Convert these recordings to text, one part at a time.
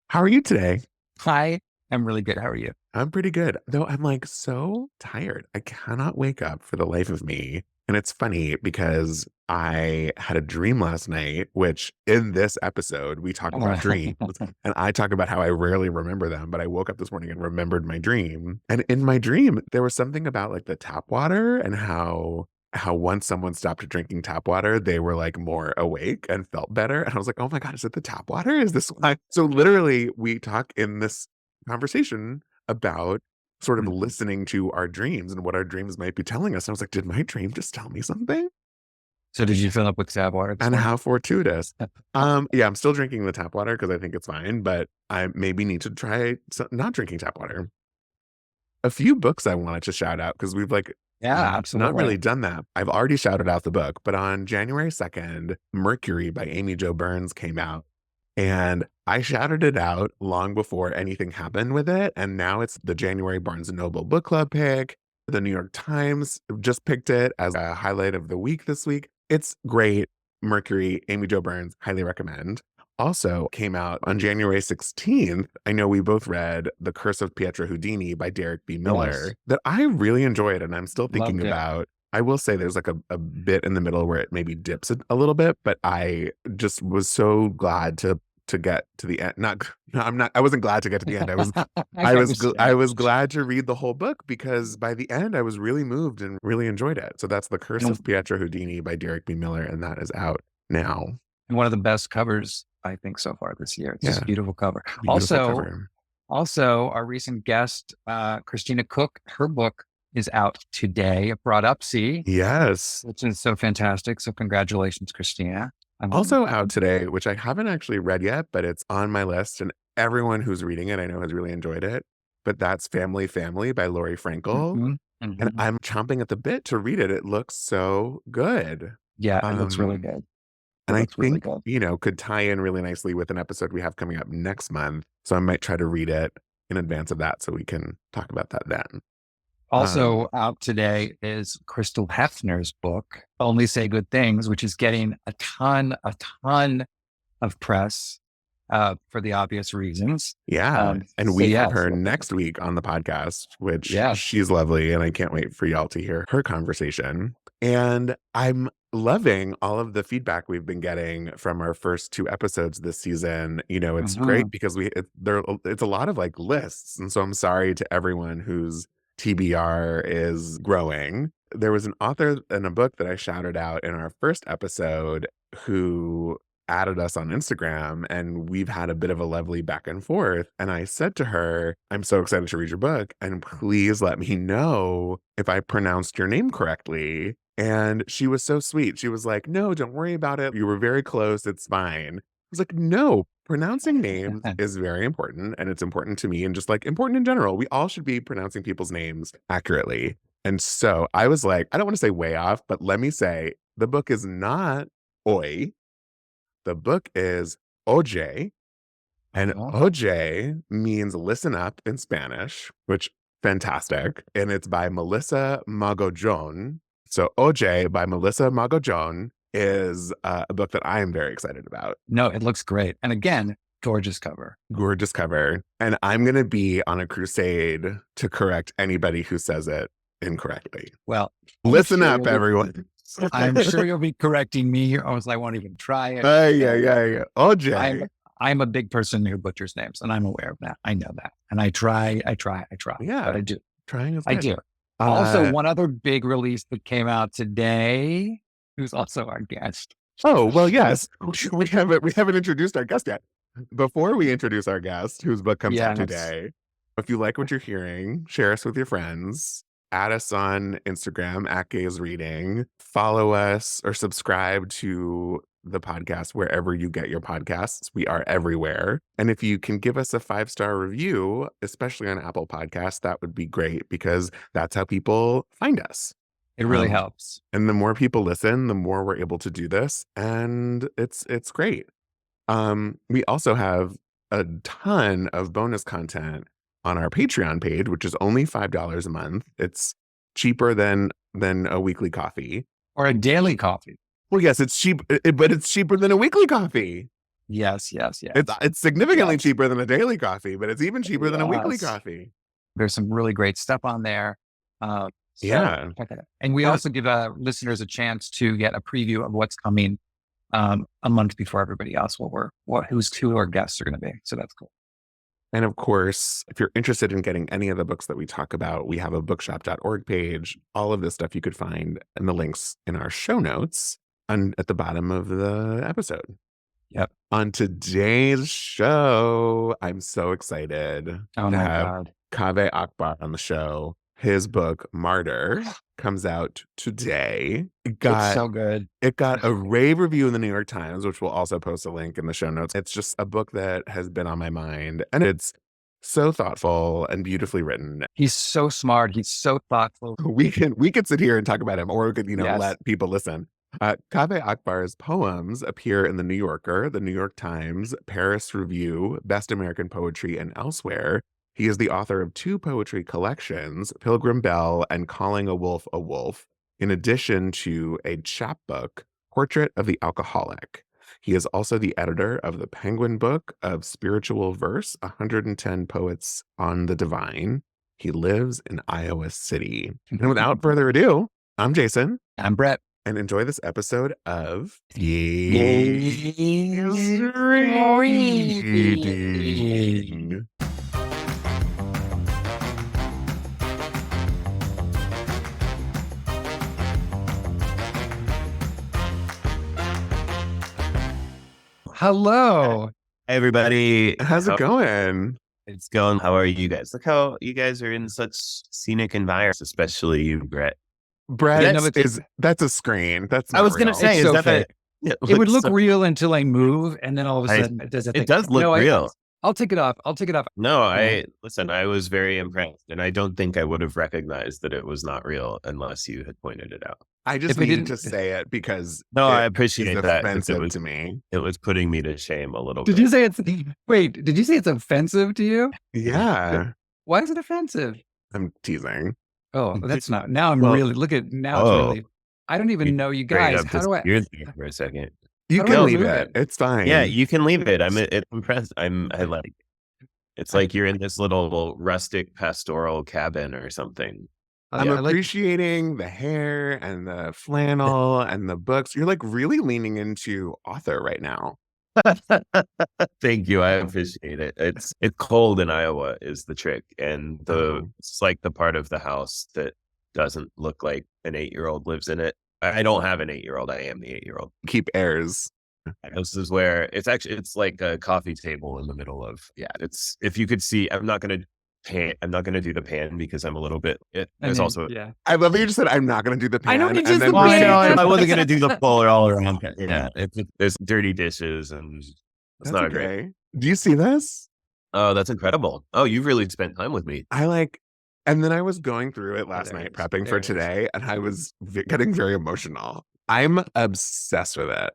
How are you today? Hi, I'm really good. How are you? I'm pretty good. Though I'm like so tired. I cannot wake up for the life of me. And it's funny because I had a dream last night, which in this episode, we talk about dreams. And I talk about how I rarely remember them, but I woke up this morning and remembered my dream. And in my dream, there was something about like the tap water and how once someone stopped drinking tap water, they were like more awake and felt better. And I was like, oh my God, is it the tap water? Is this why? So literally we talk in this conversation about sort of listening to our dreams and what our dreams might be telling us. And I was like, did my dream just tell me something? So did you fill up with tap water this And morning? how fortuitous. Yeah, I'm still drinking the tap water because I think it's fine, but I maybe need to try not drinking tap water. A few books I wanted to shout out because we've like Yeah, not absolutely. really done that. I've already shouted out the book, but on January 2nd, Mercury by Amy Jo Burns came out. And I shouted it out long before anything happened with it. And now it's the January Barnes& and Noble Book Club pick. The New York Times just picked it as a highlight of the week this week. It's great. Mercury, Amy Jo Burns, highly recommend. Also came out on January 16th. I know we both read The Curse of Pietro Houdini by Derek B. Yes, Miller that I really enjoyed. And I'm still thinking loved it. about. I will say there's like a bit in the middle where it maybe dips a little bit, but I just was so glad to get to the end. Not, no, I'm not. I wasn't glad to get to the end. I I understand. was glad to read the whole book because by the end I was really moved and really enjoyed it. So that's The Curse And, of Pietro Houdini by Derek B. Miller, and that is out now. and one of the best covers, I think, so far this year. It's just a Yeah, beautiful cover. beautiful Also, cover. also our recent guest, Christina Cook, her book is out today, Brought Up See, Yes. which is so fantastic. So congratulations, Christina. Also out today, which I haven't actually read yet, but it's on my list, and everyone who's reading it I know has really enjoyed it. But that's Family Family by Lori Frankel. Mhm, And mhm. I'm chomping at the bit to read it. It looks so good. Yeah, it looks really Um, good. It and I looks really think, good. could tie in really nicely with an episode we have coming up next month. So I might try to read it in advance of that so we can talk about that then. Um, Also out today is Crystal Hefner's book, Only Say Good Things, which is getting a ton of press for the obvious reasons. yeah. And So we have yes, her next week on the podcast, which yes. she's lovely. And I can't wait for y'all to hear her conversation. And I'm loving all of the feedback we've been getting from our first two episodes this season. It's great Mhm. because it's a lot of like lists. And so I'm sorry to everyone whose TBR is growing. There was an author in a book that I shouted out in our first episode who added us on Instagram, and we've had a bit of a lovely back and forth. And I said to her, I'm so excited to read your book, and please let me know if I pronounced your name correctly. And she was so sweet. She was like, no, don't worry about it. You were very close. It's fine. I was like, no, pronouncing names is very important. And it's important to me and just like important in general. We all should be pronouncing people's names accurately. And so I was like, I don't want to say way off, but let me say the book is not Oi. The book is Oye, and Uh-huh. Oye means listen up in Spanish, which fantastic. And it's by Melissa Magojon. So Oye by Melissa Magojon is a book that I am very excited about. No, it looks great. And again, gorgeous cover. Gorgeous cover. And I'm going to be on a crusade to correct anybody who says it incorrectly. Well, I'm Listen sure up, you'll be everyone. I'm sure you'll be correcting me, or else I won't even try it. Yeah, And yeah, yeah. Oye. I'm a big person who butchers names, and I'm aware of that. I know that. And I try, but Yeah, I do. trying is I good. do. Also, Uh, one other big release that came out today, who's also our guest. Oh, well, yes. We haven't introduced our guest yet. Before we introduce our guest, whose book comes out Yes. today, if you like what you're hearing, share us with your friends. Add us on Instagram at Gaze Reading. Follow us or subscribe to the podcast wherever you get your podcasts. We are everywhere. And if you can give us a 5-star review, especially on Apple Podcasts, that would be great because that's how people find us. It really Um, helps. and the more people listen, the more we're able to do this, and it's great. We also have a ton of bonus content on our Patreon page, which is only $5 a month. It's cheaper than a weekly coffee. Or a daily coffee. Well, yes, it's cheap, but it's cheaper than a weekly coffee. Yes, yes, It's yes. it's significantly Yes. cheaper than a daily coffee, but it's even cheaper than a weekly Yes. coffee. There's some really great stuff on there. So Yeah. check it out. And we Uh, also give listeners a chance to get a preview of what's coming a month before everybody else. Who our guests are going to be. So that's cool. And of course, if you're interested in getting any of the books that we talk about, we have a bookshop.org page. All of this stuff you could find in the links in our show notes and at the bottom of the episode. Yep. On today's show, I'm so excited Oh to my have God. Kaveh Akbar on the show. His book, Martyr, comes out today. It's so good. It got a rave review in the New York Times, which we'll also post a link in the show notes. It's just a book that has been on my mind, and it's so thoughtful and beautifully written. He's so smart. He's so thoughtful. We could sit here and talk about him, or we could, Yes. let people listen. Kaveh Akbar's poems appear in the New Yorker, the New York Times, Paris Review, Best American Poetry, and elsewhere. He is the author of 2 poetry collections, Pilgrim Bell and Calling a Wolf, in addition to a chapbook, Portrait of the Alcoholic. He is also the editor of the Penguin Book of Spiritual Verse, 110 Poets on the Divine. He lives in Iowa City. And without further ado, I'm Jason. I'm Brett. And enjoy this episode of Reading. Hello. Hey everybody, How's it going? it's going. How are you guys? Look how you guys are in such scenic environments, especially you, Brett. Brett, Yeah, no, that's a screen. That's I not was gonna real. say, It's is so that fake. it It would looks look real until I move, and then all of a sudden it does that It thing. does look real. I'll take it off. I'll take it off. No, Yeah. listen. I was very impressed, and I don't think I would have recognized that it was not real unless you had pointed it out. I just If I needed to didn't- say it because No, I it appreciate is that. 'cause offensive to me. It was putting me to shame a little Did bit. you say it's wait? Did you say it's offensive to you? Yeah, Why is it offensive? I'm teasing. Oh, that's not. Now I'm Well, really look at now. It's really. I don't even know you Bring guys. up How this do I? beard thing for a second? You How do I can leave remove it. it? It's fine. Yeah, you can leave it. It's impressed. I like it. It's like you're in this little rustic pastoral cabin or something. I'm I like. appreciating the hair and the flannel and the books. You're like really leaning into author right now. Thank you. I appreciate it. It's cold in Iowa is the trick. And it's like the part of the house that doesn't look like an 8-year-old lives in it. I don't have an 8-year-old. I am the 8-year-old. Keep airs. This is where it's like a coffee table in the middle of, it's, if you could see, I'm not going to do the pan because I'm a little bit, there's also, Yeah. I love that you just said I'm not going to do the pan. I know you and just then the we pan. said- I wasn't going to do the full all around. Yeah. There's dirty dishes and it's That's not okay. great. Do you see this? Oh, that's incredible. Oh, you've really spent time with me. And then I was going through it last there night, it is. prepping There for it is. today, and I was getting very emotional. I'm obsessed with it.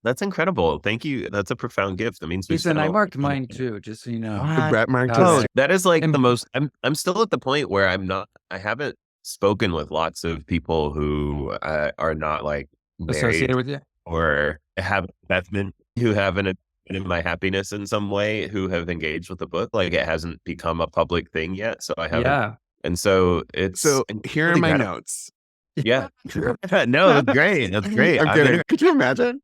That's incredible. Thank you. That's a profound gift. That means we Ethan, spent I a- marked mine too, just so you know. What? Brett marked Oh, his- That is like And- the most. I'm still at the point where I haven't spoken with lots of people who are not like married Associated with you. or have investment, who haven't been in my happiness in some way, who have engaged with the book. Like it hasn't become a public thing yet. So I haven't. Yeah. And so it's. So here are really my grati- notes. Yeah. No, that's great. That's great. I'm kidding. Could you imagine?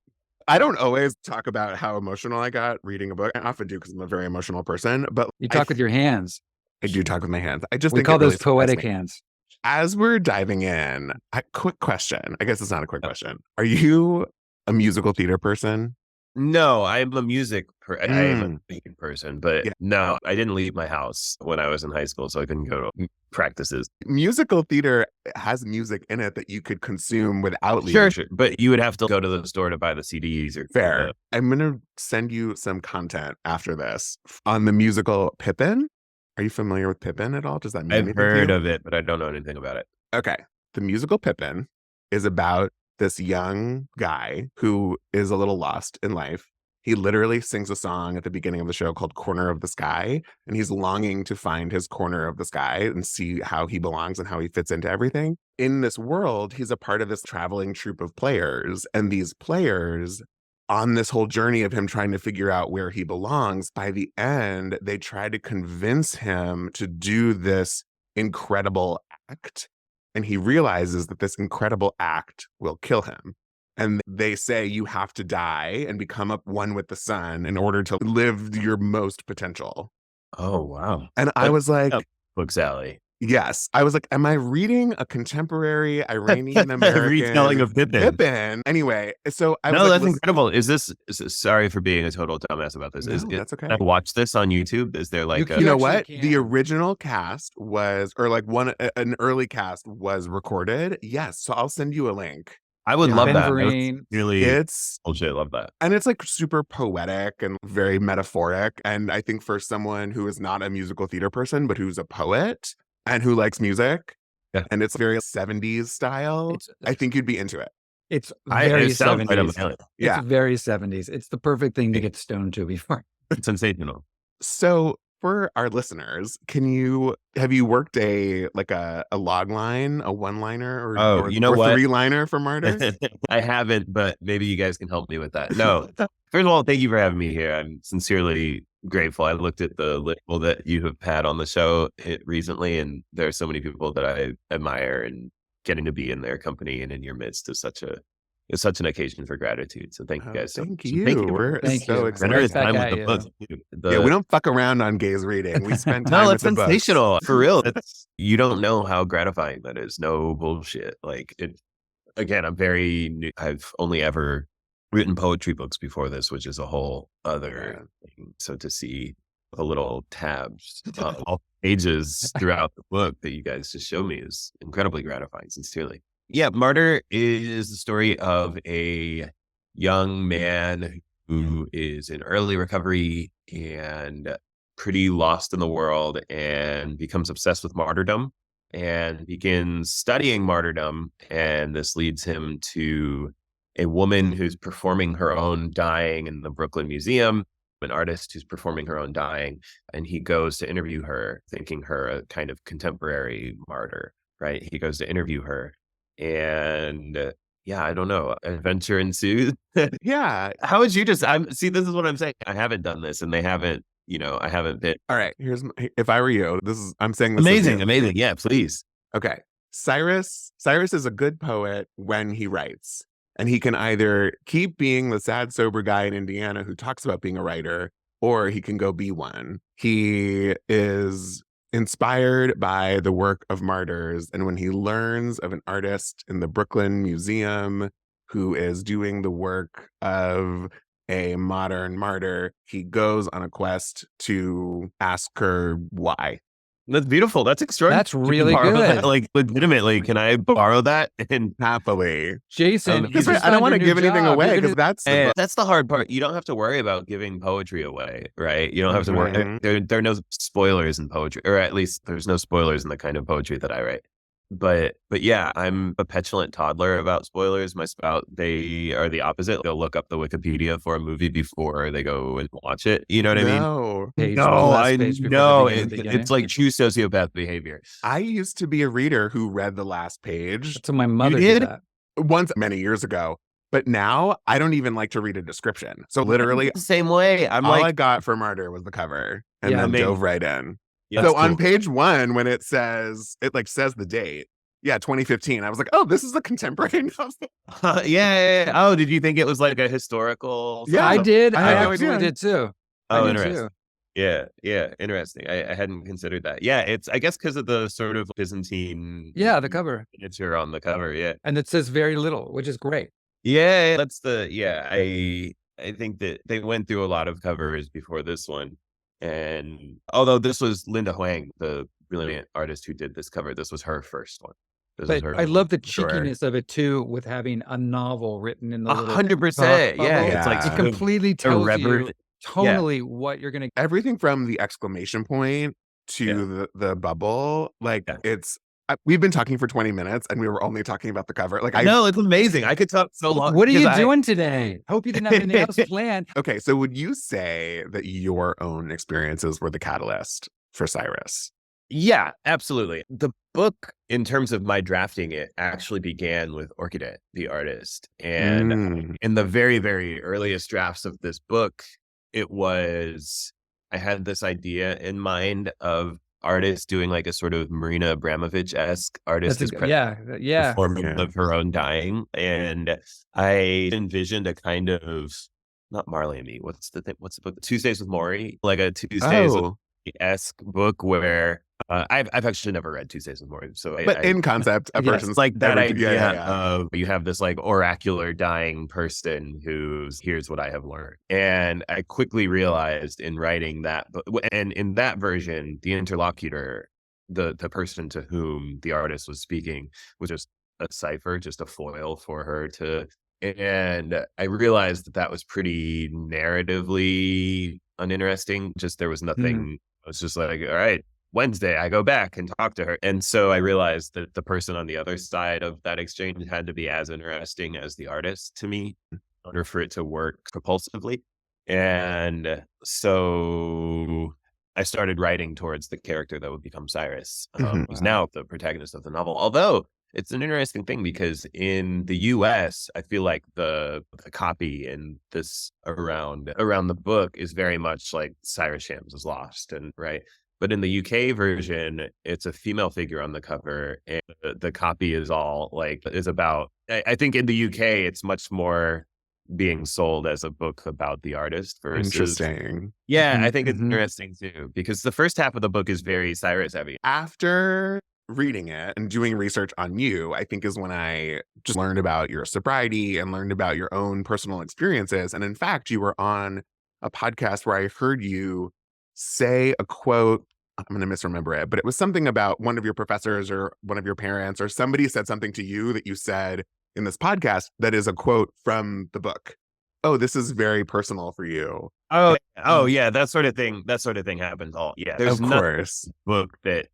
I don't always talk about how emotional I got reading a book. I often do because I'm a very emotional person, but You talk with your hands. I do talk with my hands. I just We think call it really those poetic surprised me. hands. As we're diving in, quick question. I guess it's not a quick question. Are you a musical theater person? No, I'm a music I am Mm. a music person, but Yeah. no, I didn't leave my house when I was in high school, so I couldn't go to practices. Musical theater has music in it that you could consume without leaving. Sure, but you would have to go to the store to buy the CDs or Fair. I'm going to send you some content after this on the musical Pippin. Are you familiar with Pippin at all? Does that mean I've anything to heard you? of it, but I don't know anything about it. Okay. The musical Pippin is about this young guy who is a little lost in life. He literally sings a song at the beginning of the show called Corner of the Sky, and he's longing to find his corner of the sky and see how he belongs and how he fits into everything. In this world, he's a part of this traveling troupe of players, and these players on this whole journey of him trying to figure out where he belongs, by the end, they try to convince him to do this incredible act. And he realizes that this incredible act will kill him. And they say you have to die and become one with the sun in order to live your most potential. Oh, wow. And I was like, Book Sally. yes. I was like, am I reading a contemporary Iranian American retelling of Pippin? Anyway, so I was No, like, that's incredible. Is this sorry for being a total dumbass about this? No, that's okay. Can I watch this on YouTube? Is there like you know what? can. The original cast was, or like an early cast was recorded. Yes. So I'll send you a link. I would love Ben that. Vereen. Really, It's bullshit. Love that. And it's like super poetic and very metaphoric. And I think for someone who is not a musical theater person, but who's a poet and who likes music, Yeah. and it's very 70s style, I think you'd be into it. It's very it sounds right up 70s. my alley. Yeah. It's very 70s. It's the perfect thing to get stoned to before. It's sensational. So for our listeners, have you worked a log line, a one-liner, or you know what? three-liner for Martyrs? I haven't, but maybe you guys can help me with that. No, first of all, thank you for having me here. I'm sincerely grateful. I looked at the little that you have had on the show recently, and there are so many people that I admire, and getting to be in their company and in your midst is such an occasion for gratitude. So thank you guys. Thank so you. Thank you. We're so excited. Generous time Back with the at book. Yeah, we don't fuck around on Gaze Reading. We spend time No, with it's the books. sensational. For real. You don't know how gratifying that is. No bullshit. Like it, again, I'm very new. I've only ever written poetry books before this, which is a whole other thing. So to see the little tabs, all pages throughout the book that you guys just showed me is incredibly gratifying, sincerely. Yeah, Martyr is the story of a young man who is in early recovery and pretty lost in the world, and becomes obsessed with martyrdom and begins studying martyrdom. And this leads him to a woman who's performing her own dying in the Brooklyn Museum, an artist who's performing her own dying. And he goes to interview her, thinking her a kind of contemporary martyr, right? He goes to interview her. And yeah, I don't know. Adventure ensues. Yeah. How would you this is what I'm saying. I haven't done this, and they haven't, I haven't been. All right. If I were you, I'm saying this Amazing. Yeah, please. Okay. Cyrus is a good poet when he writes, and he can either keep being the sad, sober guy in Indiana who talks about being a writer, or he can go be one. He is inspired by the work of martyrs. And when he learns of an artist in the Brooklyn Museum who is doing the work of a modern martyr, he goes on a quest to ask her why. That's beautiful. That's extraordinary. That's really Borrow good. that? Like, legitimately, can I borrow that? And Happily. Jason, Because I don't want to give anything away, because that's the hard part. You don't have to worry about giving poetry away, right? You don't have to worry. Mhm. There are no spoilers in poetry, or at least there's no spoilers in the kind of poetry that I write. But yeah, I'm a petulant toddler about spoilers. My spouse, they are the opposite. They'll look up the Wikipedia for a movie before they go and watch it. You know what I mean? No, I know. It's like true sociopath behavior. I used to be a reader who read the last page. So my mother did? did that. Once many years ago. But now I don't even like to read a description. So literally The same way. I'm all like, I got for Martyr was the cover, and Yeah, then amazing. dove right in. yeah, So that's on cool. page 1, when it says the date, 2015, I was like, oh, this is a contemporary novel. Yeah. Oh, did you think it was like a historical? Yeah, I did. I I had no absolutely idea. did too. Oh, I did interesting. too. Yeah, interesting. I hadn't considered that. Yeah, it's, I guess, because of the sort of Byzantine Yeah, the cover. miniature on the cover. Yeah. And it says very little, which is great. Yeah, I think that they went through a lot of covers before this one. And although this was Linda Huang, the brilliant artist who did this cover, this was her first one. But I love the cheekiness of it too, with having a novel written in the little 100%. Yeah, bubble. it's like It completely tells you irreverent. tonally what you're gonna. Everything from the exclamation point to the bubble, we've been talking for 20 minutes and we were only talking about the cover. Like, No, it's amazing. I could talk so long. What are you because doing today? Hope you didn't have anything else planned. Okay, so would you say that your own experiences were the catalyst for Cyrus? Yeah, absolutely. The book, in terms of my drafting it, actually began with Orchidette, the artist. And Mm. in the very, very earliest drafts of this book, it was, I had this idea in mind of artists doing like a sort of Marina Abramovich-esque artist as Yeah. performance Yeah. of her own dying. And I envisioned a kind of, not Marley and Me, what's the thing? What's the book? Tuesdays with Morrie, like a Tuesdays with Oh, esque book where I've actually never read Tuesdays with Morrie, so but in concept, a Yes, person's like that yeah, yeah, idea yeah. of you have this like oracular dying person who's, here's what I have learned. And I quickly realized in writing that, and in that version, the interlocutor, the person to whom the artist was speaking, was just a cipher, just a foil for her to. And I realized that that was pretty narratively uninteresting. Just there was nothing. I was just like, all right, Wednesday, I go back and talk to her. And so I realized that the person on the other side of that exchange had to be as interesting as the artist to me in order for it to work propulsively. And so I started writing towards the character that would become Cyrus, who's now the protagonist of the novel. Although it's an interesting thing because in the US, I feel like the copy in this around the book is very much like Cyrus Shams is lost, and right. But in the UK version, it's a female figure on the cover, and the copy is all like is about. I think in the UK, it's much more being sold as a book about the artist versus. Interesting. Yeah, I think it's interesting too because the first half of the book is very Cyrus heavy. After reading it and doing research on you, I think is when I just learned about your sobriety and learned about your own personal experiences. And in fact, you were on a podcast where I heard you say a quote. I'm going to misremember it, but it was something about one of your professors or one of your parents or somebody said something to you that you said in this podcast that is a quote from the book. Oh, this is very personal for you. Oh yeah, that sort of thing. That sort of thing happens all. Yeah, there's Of nothing course. in the book that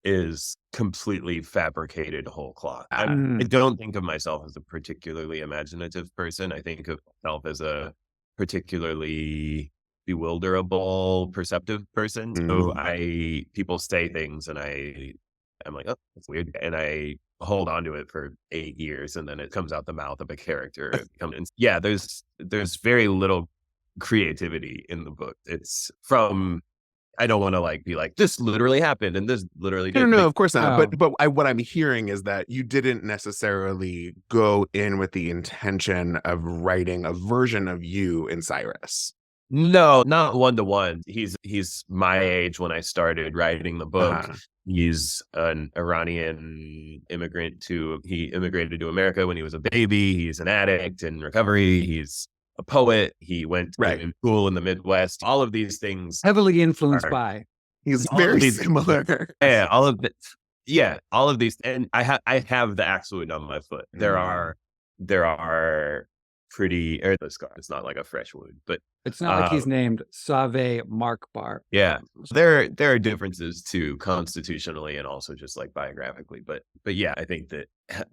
is completely fabricated whole cloth. I Mm. don't think of myself as a particularly imaginative person. I think of myself as a particularly bewilderable, perceptive person. So people say things and I'm like, oh, that's weird. And I hold on to it for 8 years and then it comes out the mouth of a character. Yeah, there's very little creativity in the book. It's from, I don't want to like be like, this literally happened and this literally No, did. no, Like, of course not. Oh. But what I'm hearing is that you didn't necessarily go in with the intention of writing a version of you in Cyrus. no, not one to one. He's my age when I started writing the book. Uh-huh. He's an Iranian immigrant he immigrated to America when he was a baby. He's an addict in recovery. He's a poet. He went Right. to school in the Midwest. All of these things Heavily influenced are- by. He's all very of these- similar. Yeah, all of these, and I have the axe wound on my foot. There are pretty, or the scar. It's not like a fresh wound, but It's not like he's named Kaveh Akbar. yeah, there are differences too, constitutionally and also just like biographically. But yeah, I think that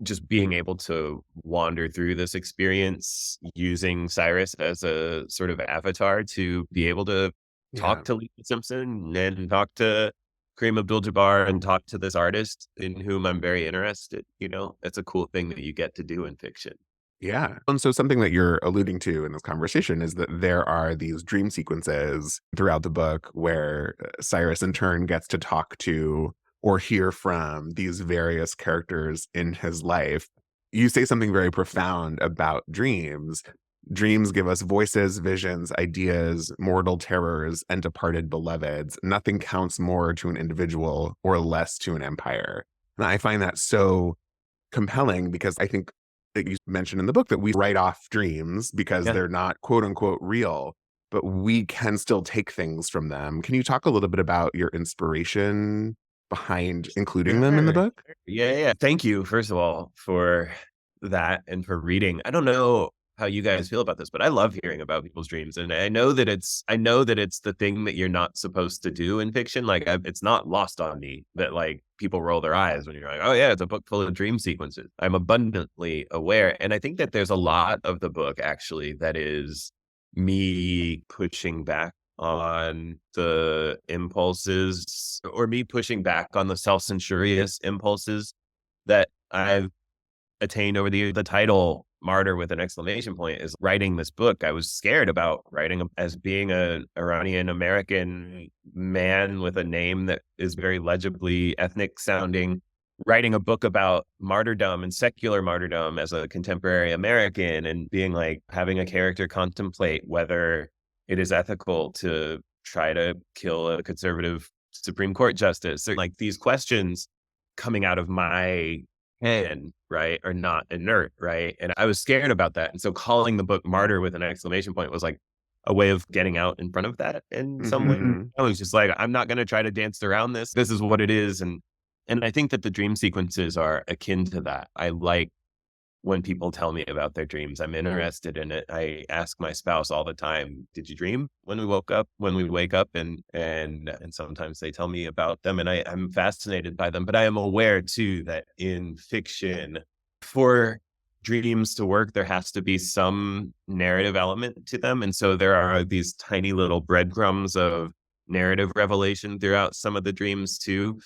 just being able to wander through this experience using Cyrus as a sort of avatar to be able to talk to Lisa Simpson and talk to Kareem Abdul-Jabbar and talk to this artist in whom I'm very interested. You know, it's a cool thing that you get to do in fiction. Yeah. And so something that you're alluding to in this conversation is that there are these dream sequences throughout the book where Cyrus in turn gets to talk to or hear from these various characters in his life. You say something very profound about dreams. Dreams give us voices, visions, ideas, mortal terrors, and departed beloveds. Nothing counts more to an individual or less to an empire. And I find that so compelling because I think that you mentioned in the book that we write off dreams because they're not quote unquote real, but we can still take things from them. Can you talk a little bit about your inspiration behind including them in the book? Yeah. Thank you, first of all, for that and for reading. I don't know how you guys feel about this, but I love hearing about people's dreams, and I know that it's the thing that you're not supposed to do in fiction. Like, it's not lost on me that like people roll their eyes when you're like, oh yeah, it's a book full of dream sequences. I'm abundantly aware, and I think that there's a lot of the book actually that is me pushing back on the impulses, or me pushing back on the self-censurious impulses that I've attained over the title Martyr with an exclamation point is writing this book. I was scared about writing as being an Iranian American man with a name that is very legibly ethnic sounding, writing a book about martyrdom and secular martyrdom as a contemporary American, and being like having a character contemplate whether it is ethical to try to kill a conservative Supreme Court justice, or like these questions coming out of my head, right, are not inert, right? And I was scared about that. And so calling the book Martyr with an exclamation point was like a way of getting out in front of that in some way. Mhm. I was just like, I'm not going to try to dance around this. This is what it is. And I think that the dream sequences are akin to that. I like when people tell me about their dreams. I'm interested in it. I ask my spouse all the time, did you dream when we woke up, when we wake up? And sometimes they tell me about them, and I'm fascinated by them. But I am aware too that in fiction, for dreams to work, there has to be some narrative element to them. And so there are these tiny little breadcrumbs of narrative revelation throughout some of the dreams too,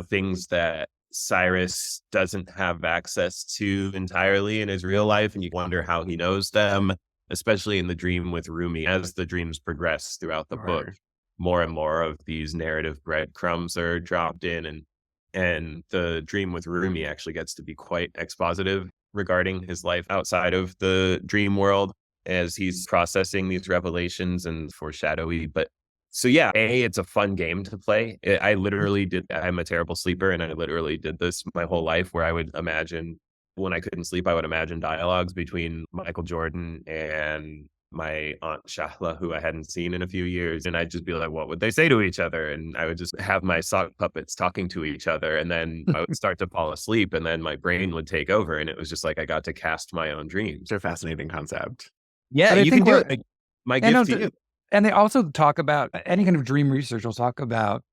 things that Cyrus doesn't have access to entirely in his real life, and you wonder how he knows them, especially in the dream with Rumi. As the dreams progress throughout the book, Sure. more and more of these narrative breadcrumbs are dropped in, and the dream with Rumi actually gets to be quite expositive regarding his life outside of the dream world as he's processing these revelations and foreshadowy. But so yeah, it's a fun game to play. I literally did. I'm a terrible sleeper, and I literally did this my whole life, where I would imagine, when I couldn't sleep, I would imagine dialogues between Michael Jordan and my aunt Shahla, who I hadn't seen in a few years. And I'd just be like, what would they say to each other? And I would just have my sock puppets talking to each other. And then I would start to fall asleep, and then my brain would take over. And it was just like, I got to cast my own dreams. It's a fascinating concept. Yeah, But I you can think do we're, it. My and, gift to you. and they also talk about any kind of dream research will talk about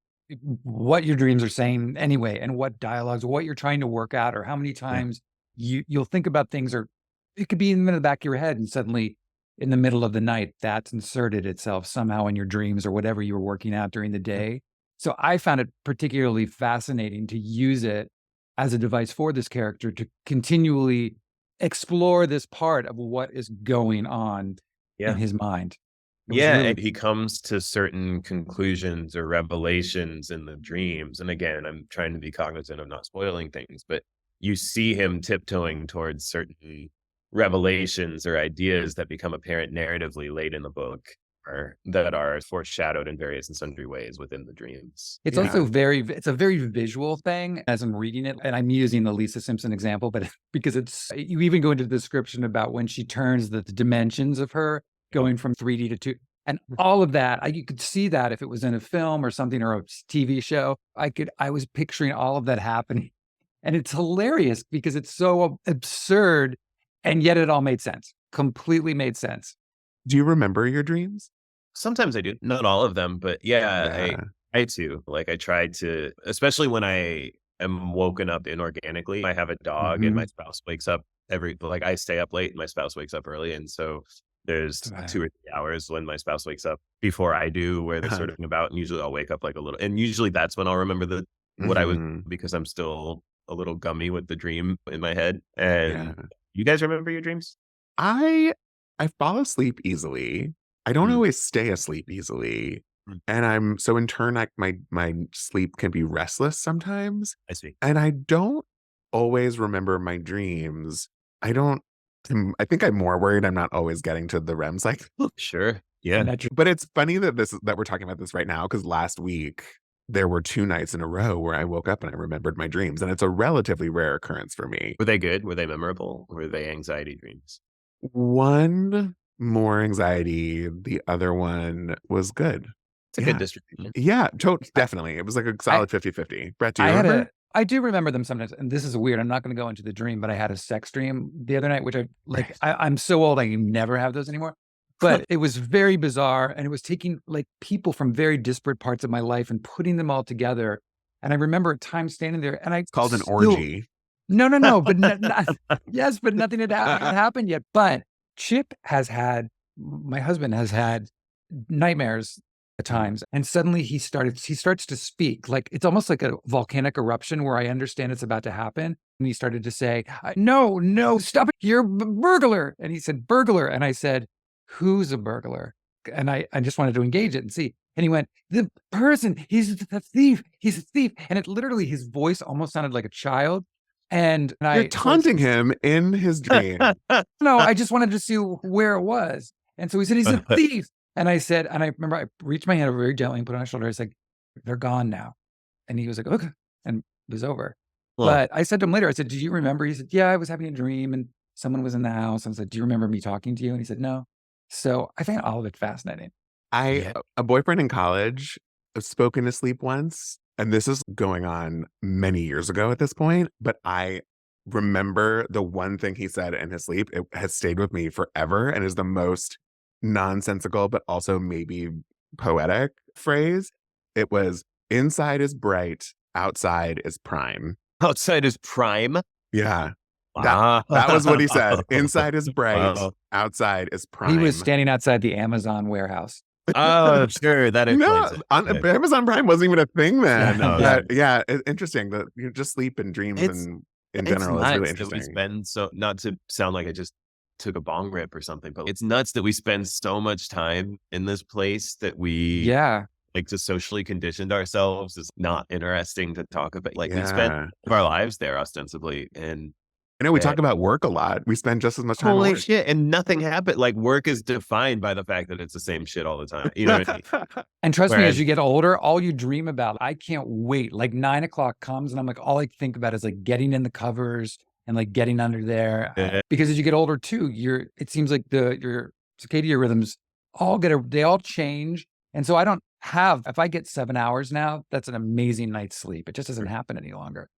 what your dreams are saying anyway, and what dialogues, what you're trying to work out, or how many times you'll think about things, or it could be in the back of your head, and suddenly in the middle of the night, that's inserted itself somehow in your dreams or whatever you were working out during the day. So I found it particularly fascinating to use it as a device for this character to continually explore this part of what is going on in Yeah. his mind. It was Yeah, really and he comes to certain conclusions or revelations in the dreams. And again, I'm trying to be cognizant of not spoiling things, but you see him tiptoeing towards certain revelations or ideas that become apparent narratively late in the book, or that are foreshadowed in various and sundry ways within the dreams. It's Yeah. also it's a very visual thing as I'm reading it. And I'm using the Lisa Simpson example, but because you even go into the description about when she turns the dimensions of her going from 3D to 2. And all of that, you could see that if it was in a film or something, or a TV show, I was picturing all of that happening. And it's hilarious because it's so absurd, and yet it all made sense, completely made sense. Do you remember your dreams? Sometimes I do, not all of them, but yeah, Yeah. I too. Like I try to, especially when I am woken up inorganically. I have a dog, and my Mhm. spouse wakes up like I stay up late and my spouse wakes up early. And so there's Right. 2 or 3 hours when my spouse wakes up before I do, where they're Uh-huh. sort of about, and usually I'll wake up like a little, and usually that's when I'll remember what I was, Mhm. because I'm still a little gummy with the dream in my head. Yeah. And you guys remember your dreams? I I fall asleep easily. I don't Mm, always stay asleep easily. mm, And so in turn, like my sleep can be restless sometimes. I see. And I don't always remember my dreams. I don't I think I'm more worried I'm not always getting to the REM cycle. Sure. Yeah. But it's funny that we're talking about this right now, because last week there were 2 nights in a row where I woke up and I remembered my dreams, and it's a relatively rare occurrence for me. Were they good? Were they memorable? Were they anxiety dreams? One more anxiety, the other one was good. It's a good Yeah. distribution. Yeah, I definitely. It was like a I solid 50-50. Brett, do you I had remember? I do remember them sometimes, and this is weird. I'm not going to go into the dream, but I had a sex dream the other night, which I'm so old, I never have those anymore. But it was very bizarre, and it was taking like people from very disparate parts of my life and putting them all together. And I remember at times standing there, and I It's called an still orgy. no, but yes, but nothing had happened yet. But my husband has had nightmares times. And suddenly he starts to speak. Like it's almost like a volcanic eruption where I understand it's about to happen. And he started to say, no, stop it. You're a burglar. And he said, burglar. And I said, who's a burglar? And I just wanted to engage it and see. And he went, the person, he's a thief. He's a thief. And it literally, his voice almost sounded like a child. And You're taunting him in his dream. No, I just wanted to see where it was. And so he said, he's a thief. And I said, and I remember I reached my hand over very gently and put it on his shoulder. I said, they're gone now. And he was like, okay. And it was over. But I said to him later, I said, do you remember? He said, yeah, I was having a dream and someone was in the house. I said, do you remember me talking to you? And he said, no. So I find all of it fascinating. A boyfriend in college spoke in his sleep once, and this is going on many years ago at this point, but I remember the one thing he said in his sleep. It has stayed with me forever and is the most nonsensical, but also maybe poetic phrase. It was, inside is bright, outside is prime. Outside is prime? Yeah. That was what he said. Inside is bright, outside is prime. He was standing outside the Amazon warehouse. Oh, sure. That explains it. Amazon Prime wasn't even a thing then. Yeah, interesting. That you just sleep and dreams and in general is really interesting. We spend not to sound like I just took a bong rip or something, but it's nuts that we spend so much time in this place that we like just socially conditioned ourselves is not interesting to talk about. Like we spent our lives there ostensibly, and I know we talk about work a lot. We spend just as much time. Holy shit. And nothing happened. Like work is defined by the fact that it's the same shit all the time. You know what I mean? And trust me, as you get older, all you dream about, I can't wait. Like 9 o'clock comes and I'm like, all I think about is like getting in the covers and like getting under there. Because as you get older too, it seems like your circadian rhythms they all change. And so if I get 7 hours now, that's an amazing night's sleep. It just doesn't happen any longer.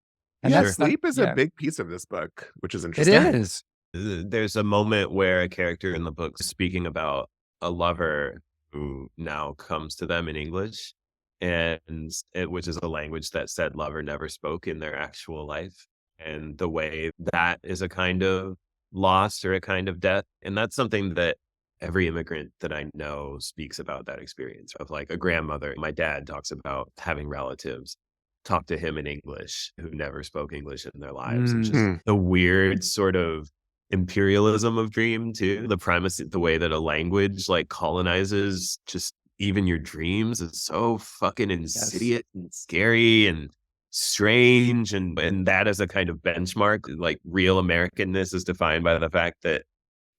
And sleep is a big piece of this book, which is interesting. It is. There's a moment where a character in the book is speaking about a lover who now comes to them in English, which is a language that said lover never spoke in their actual life. And the way that is a kind of loss or a kind of death. And that's something that every immigrant that I know speaks about, that experience of like a grandmother. My dad talks about having relatives talk to him in English who never spoke English in their lives. And just the weird sort of imperialism of dream too. The primacy, the way that a language like colonizes just even your dreams is so fucking insidious and scary and strange. And that is a kind of benchmark. Like real Americanness is defined by the fact that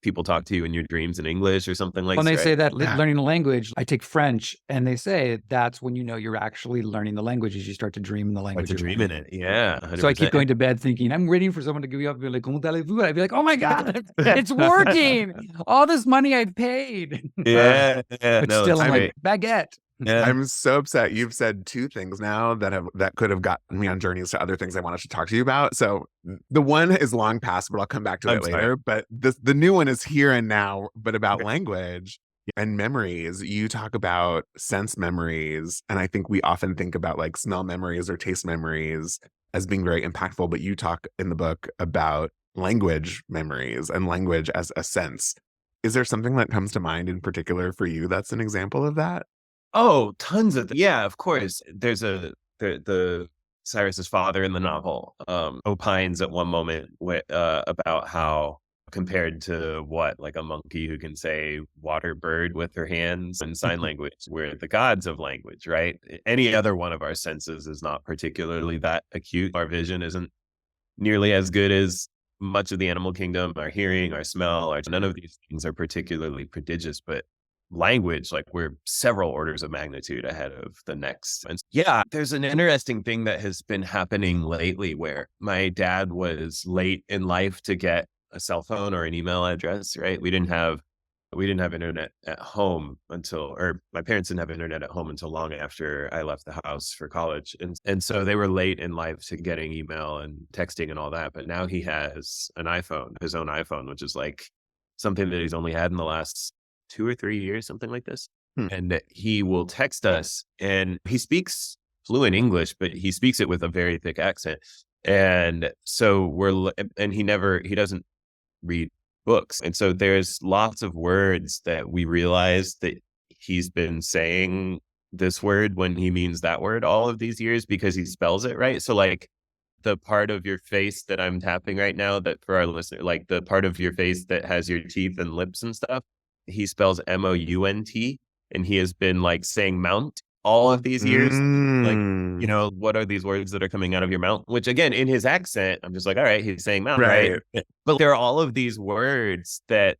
people talk to you in your dreams in English or something like that. When they say that learning a language, I take French, and they say that's when you know you're actually learning the language as you start to dream in the language. To dream in it, yeah. 100%. So I keep going to bed thinking, I'm waiting for someone to give me up and be like, comment allez-vous? I'd be like, oh my God, it's working. All this money I paid. Yeah. But still, I'm like, baguette. Yeah. I'm so upset. You've said two things now that could have gotten me on journeys to other things I wanted to talk to you about. So the one is long past, but I'll come back to it later. But the new one is here and now, but about language and memories. You talk about sense memories, and I think we often think about like smell memories or taste memories as being very impactful. But you talk in the book about language memories and language as a sense. Is there something that comes to mind in particular for you that's an example of that? Oh, tons of yeah, of course. There's the Cyrus's father in the novel opines at one moment about how compared to like a monkey who can say water bird with her hands in sign language, we're the gods of language, right? Any other one of our senses is not particularly that acute. Our vision isn't nearly as good as much of the animal kingdom. Our hearing, our smell, none of these things are particularly prodigious, but language, like we're several orders of magnitude ahead of the next. And yeah, there's an interesting thing that has been happening lately where my dad was late in life to get a cell phone or an email address, right? We didn't have internet at home or my parents didn't have internet at home until long after I left the house for college. And so they were late in life to getting email and texting and all that. But now he has an iPhone, his own iPhone, which is like something that he's only had in the last 2 or 3 years, something like this. And he will text us, and he speaks fluent English, but he speaks it with a very thick accent. And so he doesn't read books. And so there's lots of words that we realize that he's been saying this word when he means that word all of these years because he spells it right. So like the part of your face that I'm tapping right now, that for our listener, like the part of your face that has your teeth and lips and stuff, he spells MOUNT, and he has been like saying mount all of these years. Like, Mm. what are these words that are coming out of your mouth? Which again, in his accent, I'm just like, all right, he's saying mount, right? Right. But there are all of these words that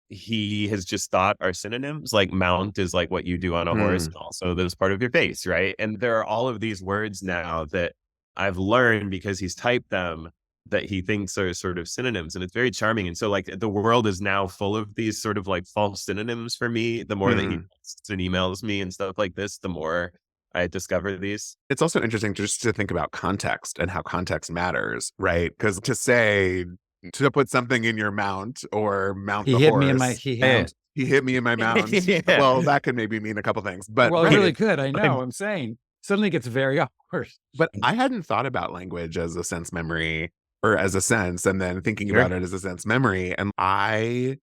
he has just thought are synonyms. Like mount is like what you do on a horse, and also this part of your face, right? And there are all of these words now that I've learned because he's typed them that he thinks are sort of synonyms, and it's very charming. And so like the world is now full of these sort of like false synonyms for me. The more that he texts and emails me and stuff like this, the more I discover these. It's also interesting just to think about context and how context matters, right? Because to put something in your mount or mount He the hit me in my horse, he Yeah. hound. he hit me in my mount. Yeah. Well, that could maybe mean a couple things, but Well, it right. really could. I know. I'm saying suddenly it gets very awkward. But I hadn't thought about language as a sense memory or as a sense, and then thinking Sure. about it as a sense memory. And my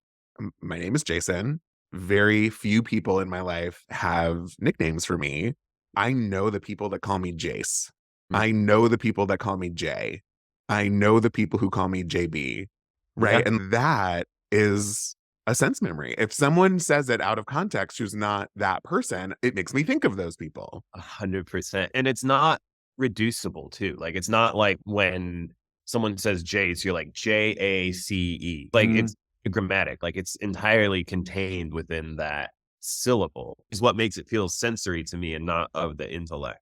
name is Jason. Very few people in my life have nicknames for me. I know the people that call me Jace. I know the people that call me Jay. I know the people who call me JB. Right. Yeah. And that is a sense memory. If someone says it out of context who's not that person, it makes me think of those people. 100%. And it's not reducible too. Like it's not like when someone says Jace, you're like JACE. Like it's grammatic. Like it's entirely contained within that syllable is what makes it feel sensory to me and not of the intellect.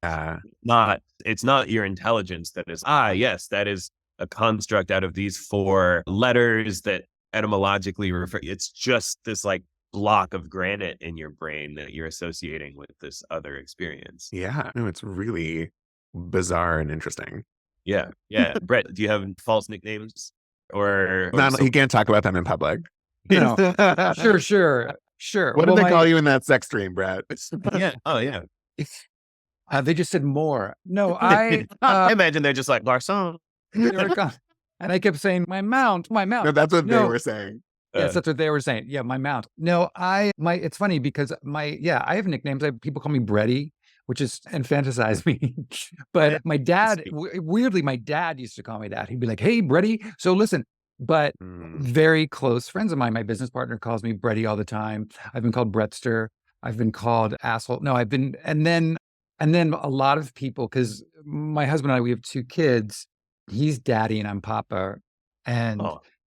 It's not your intelligence that is, yes, that is a construct out of these 4 letters that etymologically refer. It's just this like block of granite in your brain that you're associating with this other experience. Yeah. No, it's really bizarre and interesting. Yeah. Yeah. Brett, do you have false nicknames or He can't talk about them in public. No. Sure. What did they call you in that sex dream, Brett? Yeah. Oh, yeah. They just said more. No, I imagine they're just like Larson. And I kept saying, my mount. No, that's what they were saying. Yes, that's what they were saying. Yeah, my mount. No, it's funny because I have nicknames. People call me Bretty, which is, and fantasize me. But my dad, weirdly, my dad used to call me that. He'd be like, hey, Bretty. So listen, but very close friends of mine, my business partner calls me Bretty all the time. I've been called Brettster. I've been called asshole. No, and then a lot of people, because my husband and I, we have 2 kids. He's daddy and I'm papa. And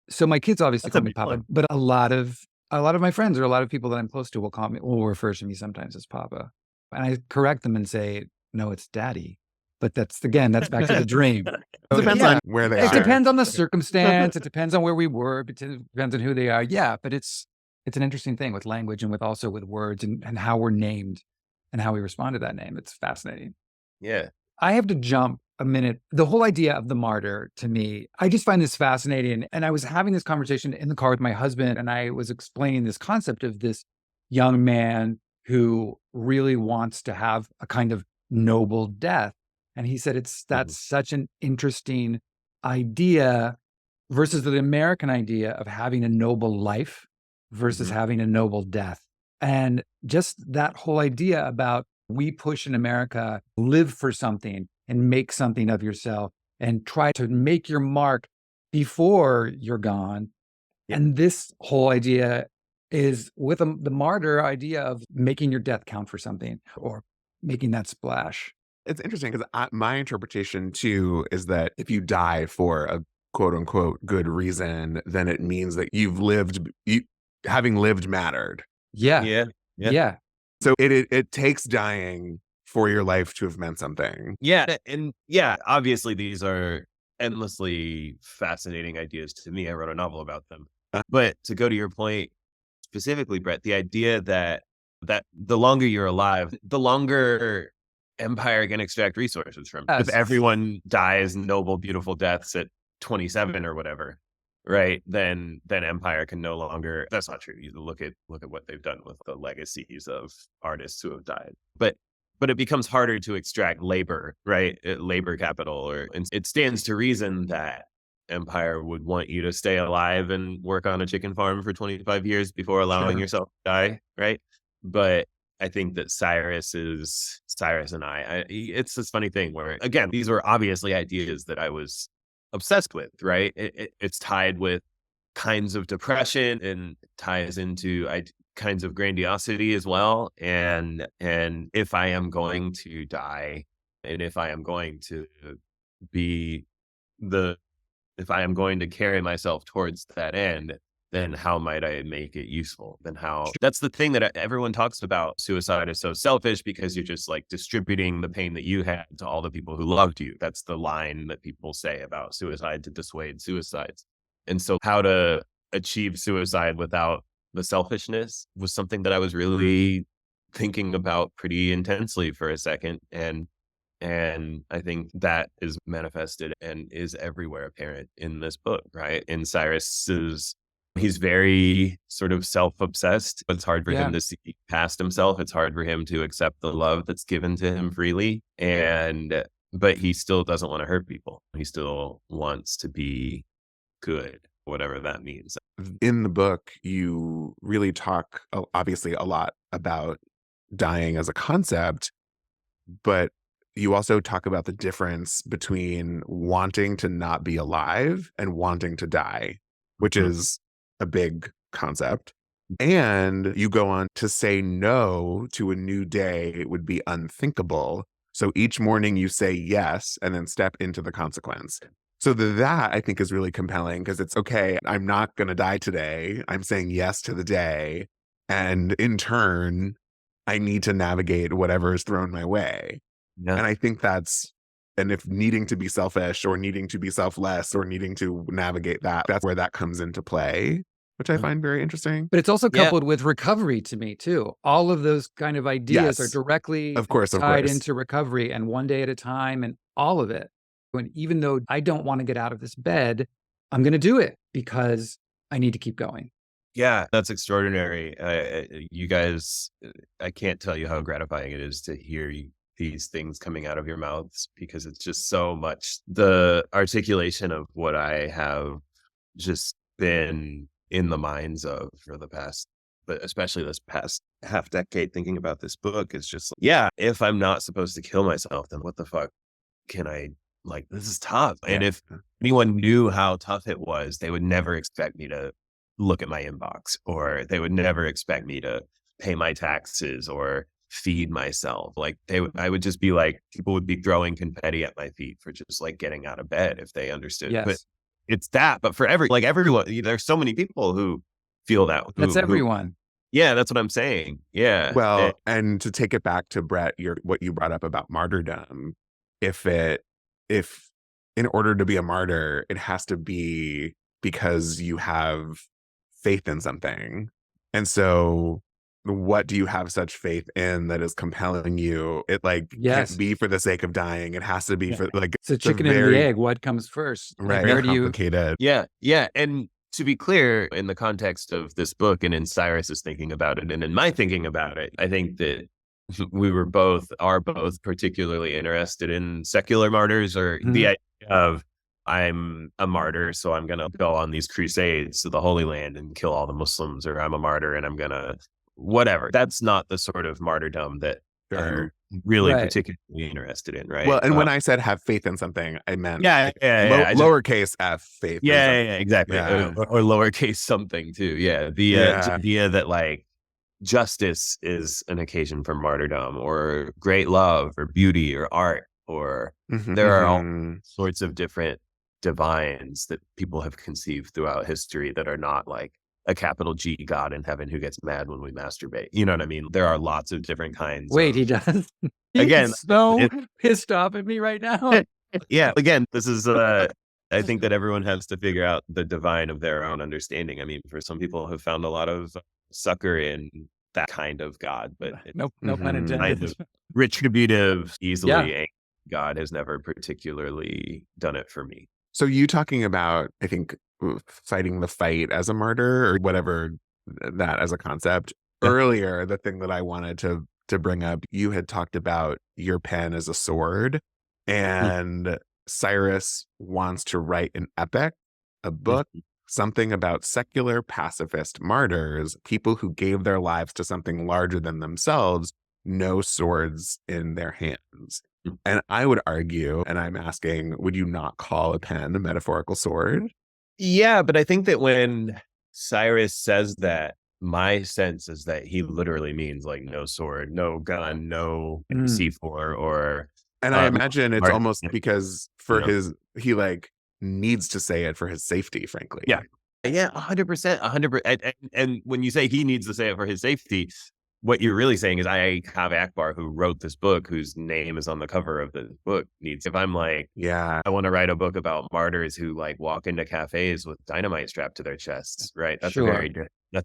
so my kids obviously call me papa, but a lot of my friends or a lot of people that I'm close to will refer to me sometimes as papa. And I correct them and say, no, it's daddy. But that's back to the dream. It depends on where they are. It depends on the circumstance. It depends on where we were. It depends on who they are. Yeah, but it's an interesting thing with language and also with words and how we're named and how we respond to that name. It's fascinating. Yeah. I have to jump a minute. The whole idea of the martyr, to me, I just find this fascinating. And I was having this conversation in the car with my husband, and I was explaining this concept of this young man who really wants to have a kind of noble death. And he said that's such an interesting idea versus the American idea of having a noble life versus having a noble death. And just that whole idea about we push in America, live for something and make something of yourself and try to make your mark before you're gone. Yeah. And this whole idea is with the martyr idea of making your death count for something or making that splash. It's interesting because my interpretation too is that if you die for a quote unquote good reason, then it means that having lived mattered. Yeah. So it takes dying for your life to have meant something. Yeah. And yeah, obviously these are endlessly fascinating ideas to me. I wrote a novel about them. But to go to your point specifically, Brett, the idea that the longer you're alive, the longer empire can extract resources from. If everyone dies noble, beautiful deaths at 27 or whatever, right? Then empire can no longer. That's not true. You look at what they've done with the legacies of artists who have died. But it becomes harder to extract labor, right? Labor capital, and it stands to reason that empire would want you to stay alive and work on a chicken farm for 25 years before allowing yourself to die, right? But I think that Cyrus and it's this funny thing where, again, these were obviously ideas that I was obsessed with, right? It's tied with kinds of depression and ties into kinds of grandiosity as well. And if I am going to die, and if I am going to be the if I am going to carry myself towards that end, then how might I make it useful? Then how that's the thing that everyone talks about. Suicide is so selfish because you're just like distributing the pain that you had to all the people who loved you. That's the line that people say about suicide, to dissuade suicides. And so how to achieve suicide without the selfishness was something that I was really thinking about pretty intensely for a second. And I think that is manifested and is everywhere apparent in this book, right? In Cyrus's, he's very sort of self-obsessed. It's hard for him to see past himself. It's hard for him to accept the love that's given to him freely. But he still doesn't want to hurt people. He still wants to be good, whatever that means. In the book, you really talk, obviously, a lot about dying as a concept, but you also talk about the difference between wanting to not be alive and wanting to die, which is a big concept. And you go on to say no to a new day would be unthinkable. So each morning you say yes and then step into the consequence. So that I think is really compelling because it's okay, I'm not going to die today. I'm saying yes to the day. And in turn, I need to navigate whatever is thrown my way. Yeah. And I think and if needing to be selfish or needing to be selfless or needing to navigate that's where that comes into play, which I find very interesting. But it's also coupled with recovery to me too. All of those kind of ideas are directly tied into recovery and one day at a time and all of it. And even though I don't want to get out of this bed, I'm going to do it because I need to keep going. Yeah, that's extraordinary. You guys, I can't tell you how gratifying it is to hear these things coming out of your mouths, because it's just so much the articulation of what I have just been in the minds of for the past, but especially this past half decade thinking about this book. Is just, if I'm not supposed to kill myself, then what the fuck can I, like, this is tough. And if anyone knew how tough it was, they would never expect me to look at my inbox, or they would never expect me to pay my taxes or feed myself. Like I would just be like, people would be throwing confetti at my feet for just like getting out of bed if they understood. But it's that, but for everyone, there's so many people who feel that. That's everyone. That's what I'm saying. Yeah. Well, and to take it back to Brett, what you brought up about martyrdom, if in order to be a martyr, it has to be because you have faith in something. And so what do you have such faith in that is compelling you? It can't be for the sake of dying. It has to be for it's a chicken and the egg. What comes first? Right. Very complicated. Yeah. And to be clear, in the context of this book and in Cyrus's thinking about it and in my thinking about it, I think that we are both particularly interested in secular martyrs, or the idea of, I'm a martyr, so I'm going to go on these crusades to the Holy Land and kill all the Muslims, or I'm a martyr and I'm going to whatever. That's not the sort of martyrdom that I'm really particularly interested in, right? Well, and when I said have faith in something, I meant lowercase f faith. Exactly. Or lowercase something too. The idea that like justice is an occasion for martyrdom, or great love, or beauty, or art, or there are all sorts of different divines that people have conceived throughout history that are not like a capital G God in heaven who gets mad when we masturbate. You know what I mean? There are lots of different kinds. Wait, he does? He's so pissed off at me right now. Again, this is, I think that everyone has to figure out the divine of their own understanding. I mean, for some people have found a lot of succor in that kind of God, but no pun intended. Kind of retributive, easily angry God has never particularly done it for me. So you talking about, I think, fighting the fight as a martyr, or whatever that as a concept. Earlier, the thing that I wanted to bring up, you had talked about your pen as a sword, and Cyrus wants to write an epic, a book something about secular pacifist martyrs, people who gave their lives to something larger than themselves, no swords in their hands. And I would argue, and I'm asking, would you not call a pen a metaphorical sword? Yeah, but I think that when Cyrus says that, my sense is that he literally means like no sword, no gun, no C4 or and I imagine it's Martin, almost because for he like needs to say it for his safety, frankly. Yeah. Yeah, 100%, 100%. And when you say he needs to say it for his safety, what you're really saying is Kaveh Akbar, who wrote this book, whose name is on the cover of the book, needs, if I'm like, yeah, I want to write a book about martyrs who like walk into cafes with dynamite strapped to their chests, right? That's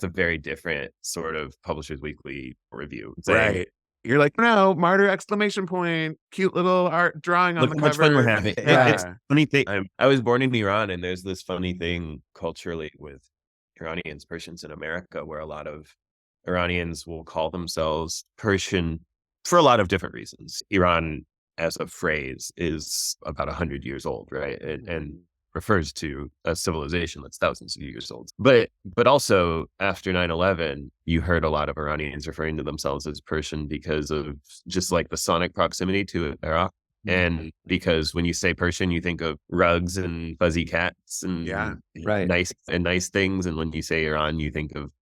a very different sort of Publishers Weekly review. Right. You're like, no, martyr exclamation point, cute little art drawing on Look the how much cover. fun we're having. Yeah. It's a funny thing. I was born in Iran, and there's this funny thing culturally with Iranians, Persians in America, where a lot of Iranians will call themselves Persian for a lot of different reasons. Iran, as a phrase, is about 100 years old, right? And refers to a civilization that's thousands of years old. But also after 9/11, you heard a lot of Iranians referring to themselves as Persian because of just like the sonic proximity to Iraq. And because when you say Persian, you think of rugs and fuzzy cats and nice things. And when you say Iran, you think of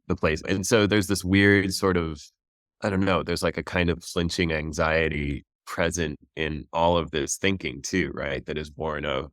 the place. And so there's this weird sort of, I don't know, there's like a kind of flinching anxiety present in all of this thinking too, right? That is born of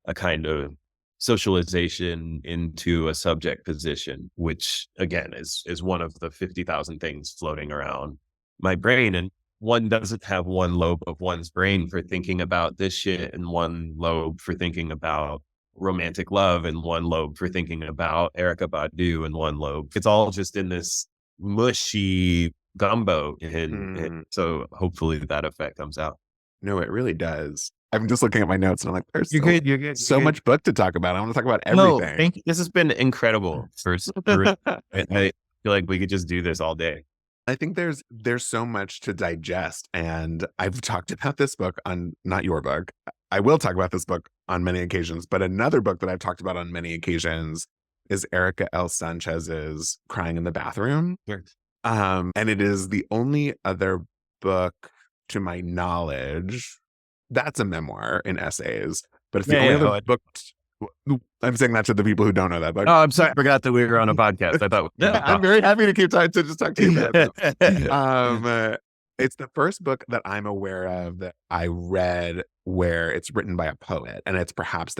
a kind of socialization into a subject position, which again is one of the 50,000 things floating around my brain. And one doesn't have one lobe of one's brain for thinking about this shit, and one lobe for thinking about romantic love, and one lobe for thinking about Erykah Badu, and one lobe. It's all just in this mushy gumbo. And so hopefully that effect comes out. No, it really does. I'm just looking at my notes and I'm like, there's you're good. So much book to talk about. I want to talk about everything. No, thank you. This has been incredible. I feel like we could just do this all day. I think there's so much to digest. And I've talked about this book on, not your book. I will talk about this book on many occasions, but another book that I've talked about on many occasions is Erica L. Sanchez's Crying in the Bathroom. Sure. And it is the only other book, to my knowledge, that's a memoir in essays, but it's the only other book. I'm saying that to the people who don't know that book. Oh, I'm sorry. I forgot that we were on a podcast. I thought. I'm very happy to keep time to just talk to you about it. It's the first book that I'm aware of that I read where it's written by a poet, and it's perhaps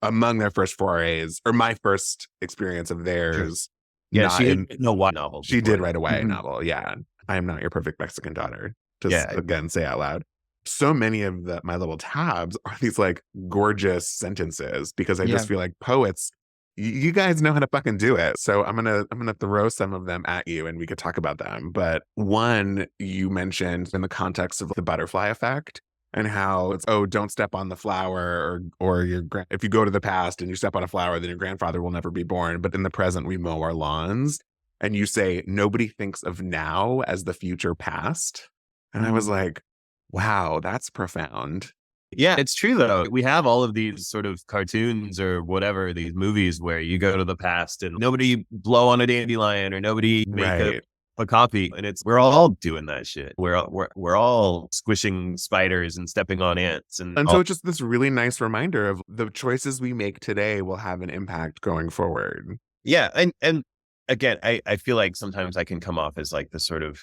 among their first forays, or my first experience of theirs. Yeah, she did no YA novel. She did write a YA novel. Yeah, I Am Not Your Perfect Mexican Daughter. Again, say out loud. So many of my little tabs are these like gorgeous sentences, because I just feel like poets, you guys know how to fucking do it. So I'm gonna throw some of them at you and we could talk about them. But one you mentioned in the context of the butterfly effect, and how it's, don't step on the flower, or if you go to the past and you step on a flower, then your grandfather will never be born. But in the present, we mow our lawns. And you say, nobody thinks of now as the future past. And I was like, wow, that's profound. Yeah, it's true though. We have all of these sort of cartoons or whatever, these movies where you go to the past and nobody blow on a dandelion, or nobody make a coffee. And we're all doing that shit. We're all squishing spiders and stepping on ants. And so it's just this really nice reminder of the choices we make today will have an impact going forward. Yeah. And again, I feel like sometimes I can come off as like the sort of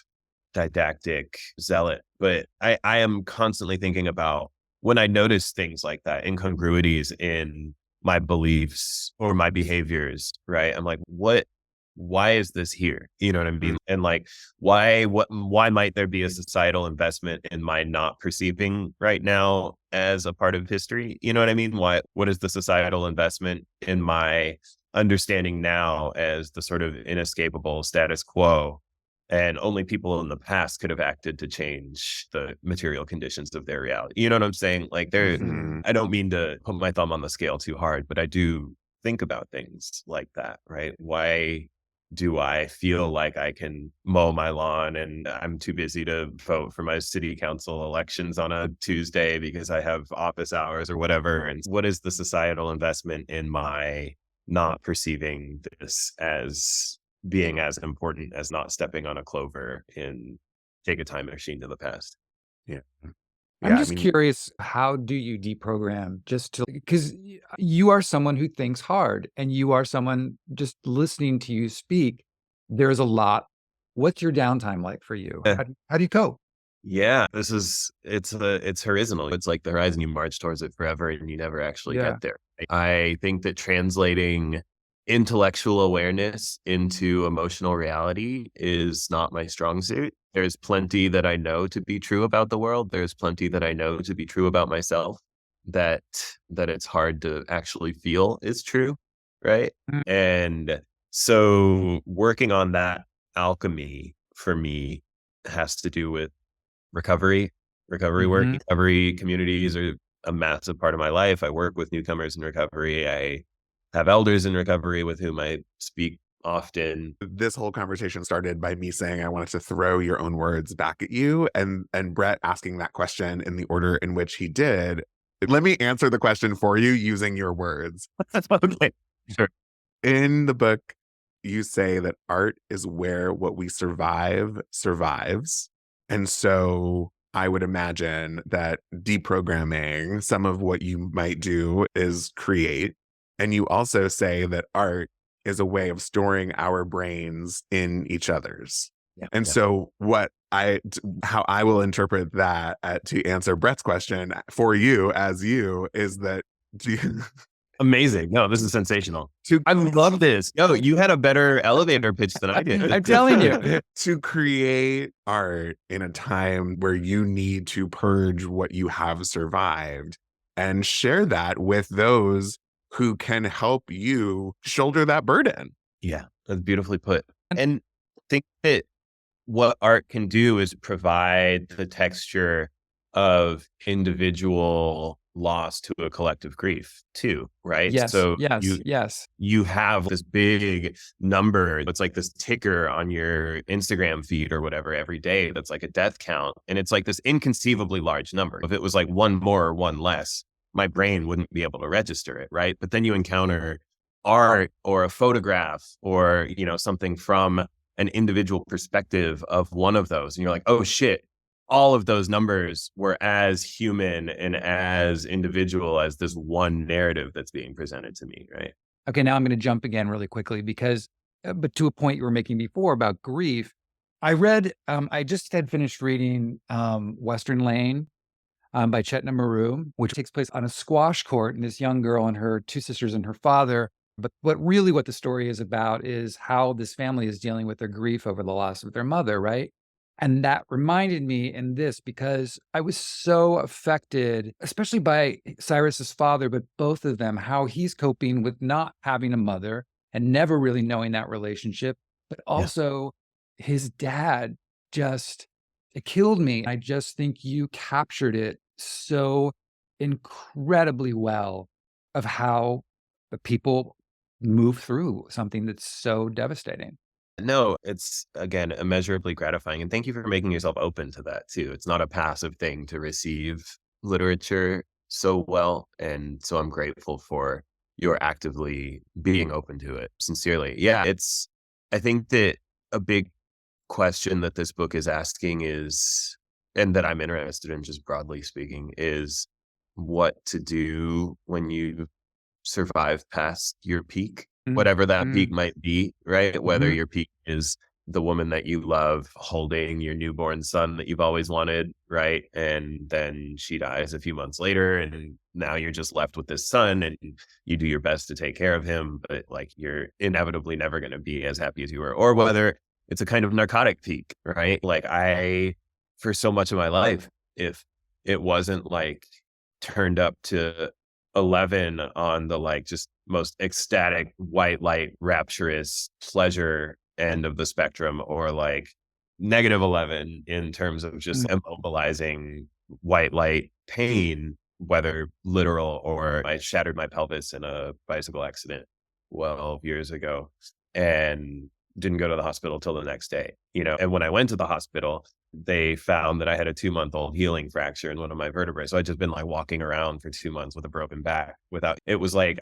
didactic zealot, but I am constantly thinking about when I notice things like that, incongruities in my beliefs or my behaviors, right? I'm like, why is this here? You know what I mean? And like, why might there be a societal investment in my not perceiving right now as a part of history? You know what I mean? What is the societal investment in my understanding now as the sort of inescapable status quo? And only people in the past could have acted to change the material conditions of their reality. You know what I'm saying? Like I don't mean to put my thumb on the scale too hard, but I do think about things like that, right? Why do I feel like I can mow my lawn and I'm too busy to vote for my city council elections on a Tuesday because I have office hours or whatever? And what is the societal investment in my not perceiving this as being as important as not stepping on a clover in Take a Time Machine to the Past. Yeah. I'm Yeah. I just mean, curious, how do you deprogram just to, because you are someone who thinks hard and you are someone just listening to you speak. There's a lot. What's your downtime like for you? How do you cope? Yeah, it's horizontal. It's like the horizon. You march towards it forever and you never actually Yeah. get there. I think that translating intellectual awareness into emotional reality is not my strong suit. There's plenty that I know to be true about the world. There's plenty that I know to be true about myself that it's hard to actually feel is true, right? Mm. And so working on that alchemy for me has to do with recovery work. Mhm. Recovery communities are a massive part of my life. I work with newcomers in recovery. I have elders in recovery with whom I speak often. this whole conversation started by me saying I wanted to throw your own words back at you, and Brett asking that question in the order in which he did. Let me answer the question for you using your words. Okay. Sure. In the book, you say that art is where what we survive survives. And so I would imagine that deprogramming, some of what you might do is create. And you also say that art is a way of storing our brains in each other's. Yeah. And Yeah. so how I will interpret that to answer Brett's question for you as you is that do you, Amazing. No, this is sensational. to I love this. Yo, you had a better elevator pitch than I did. I'm telling you. to create art in a time where you need to purge what you have survived and share that with those who can help you shoulder that burden. Yeah, that's beautifully put. And I think that what art can do is provide the texture of individual loss to a collective grief too, right? Yes, So yes, yes. you have this big number. It's like this ticker on your Instagram feed or whatever every day that's like a death count. And it's like this inconceivably large number. If it was like one more or one less, my brain wouldn't be able to register it, right? But then you encounter art or a photograph or, something from an individual perspective of one of those. And you're like, oh shit, all of those numbers were as human and as individual as this one narrative that's being presented to me, right? Okay, now I'm going to jump again really quickly because, but to a point you were making before about grief, I just had finished reading Western Lane by Chetna Maru, which takes place on a squash court, and this young girl and her two sisters and her father. But what the story is about is how this family is dealing with their grief over the loss of their mother, right? And that reminded me in this because I was so affected, especially by Cyrus's father, but both of them, how he's coping with not having a mother and never really knowing that relationship, but Yeah. also his dad just, it killed me. I just think you captured it so incredibly well of how the people move through something that's so devastating. No, it's again immeasurably gratifying. And thank you for making yourself open to that too. It's not a passive thing to receive literature so well. And so I'm grateful for your actively being open to it. Sincerely. Yeah, I think that a big question that this book is asking is, and that I'm interested in just broadly speaking, is what to do when you survive past your peak, Mm, whatever that peak mm, might be, right? Whether mhm. your peak is the woman that you love holding your newborn son that you've always wanted, right? And then she dies a few months later, and now you're just left with this son, and you do your best to take care of him, but like you're inevitably never going to be as happy as you were, or whether it's a kind of narcotic peak, right? Like for so much of my life, if it wasn't like turned up to 11 on the like just most ecstatic white light rapturous pleasure end of the spectrum, or like negative 11 in terms of just Mm. immobilizing white light pain, whether literal or I shattered my pelvis in a bicycle accident 12 years ago and didn't go to the hospital till the next day, and when I went to the hospital, they found that I had a 2-month-old healing fracture in one of my vertebrae. So I'd just been like walking around for 2 months with a broken back it was like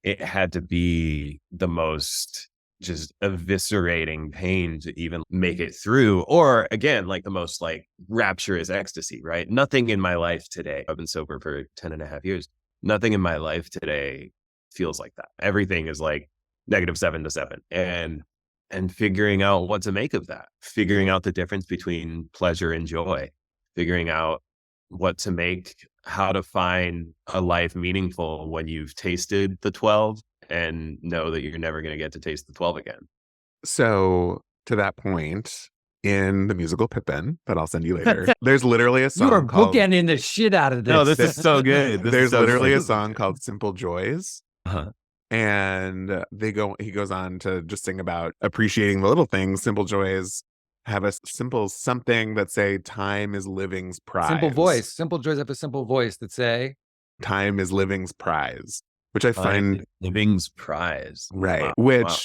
it had to be the most just eviscerating pain to even make it through. Or again, like the most like rapturous ecstasy, right? Nothing in my life today, I've been sober for 10 and a half years. Nothing in my life today feels like that. Everything is like -7 to 7. And figuring out what to make of that, figuring out the difference between pleasure and joy, figuring out what to make, how to find a life meaningful when you've tasted the 12 and know that you're never going to get to taste the 12 again. So to that point, in the musical Pippin that I'll send you later, there's literally a You are song called bookending the shit out of this. No, this is so good. there's literally a song called Simple Joys. Uh-huh. And he goes on to just sing about appreciating the little things. Simple joys have a simple something that say time is living's prize. Simple voice. Simple joys have a simple voice that say time is living's prize, which I find living's prize. Right. Wow. Which wow.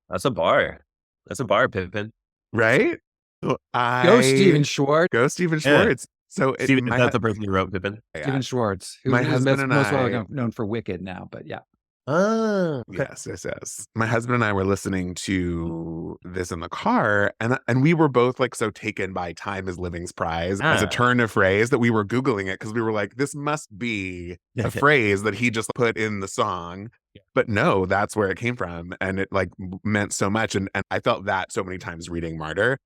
That's a bar. That's a bar, Pippin. Right? Go Stephen Schwartz. Go Stephen Schwartz. So that's the person who wrote Pippin. Stephen Schwartz, who my is husband and most I well known for Wicked now, but yeah. Oh, okay. Yes. My husband and I were listening to this in the car, and we were both like so taken by time is living's prize as a turn of phrase that we were Googling it because we were like, this must be a phrase that he just put in the song. Yeah. But no, that's where it came from. And it like meant so much. And I felt that so many times reading Martyr.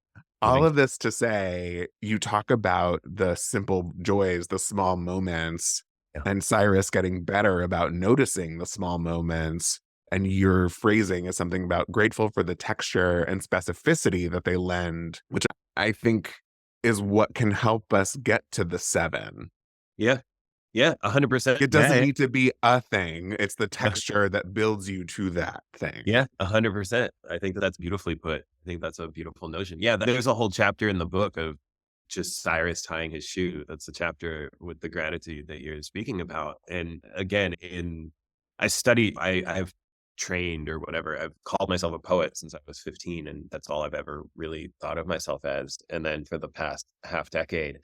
All of this to say, you talk about the simple joys, the small moments, and Cyrus getting better about noticing the small moments. And your phrasing is something about grateful for the texture and specificity that they lend, which I think is what can help us get to the 7. Yeah. Yeah, 100%. It doesn't need to be a thing. It's the texture that builds you to that thing. Yeah, 100%. I think that's beautifully put. I think that's a beautiful notion. Yeah, there's a whole chapter in the book of just Cyrus tying his shoe. That's the chapter with the gratitude that you're speaking about. And again, I've trained or whatever. I've called myself a poet since I was 15, and that's all I've ever really thought of myself as. And then for the past half decade,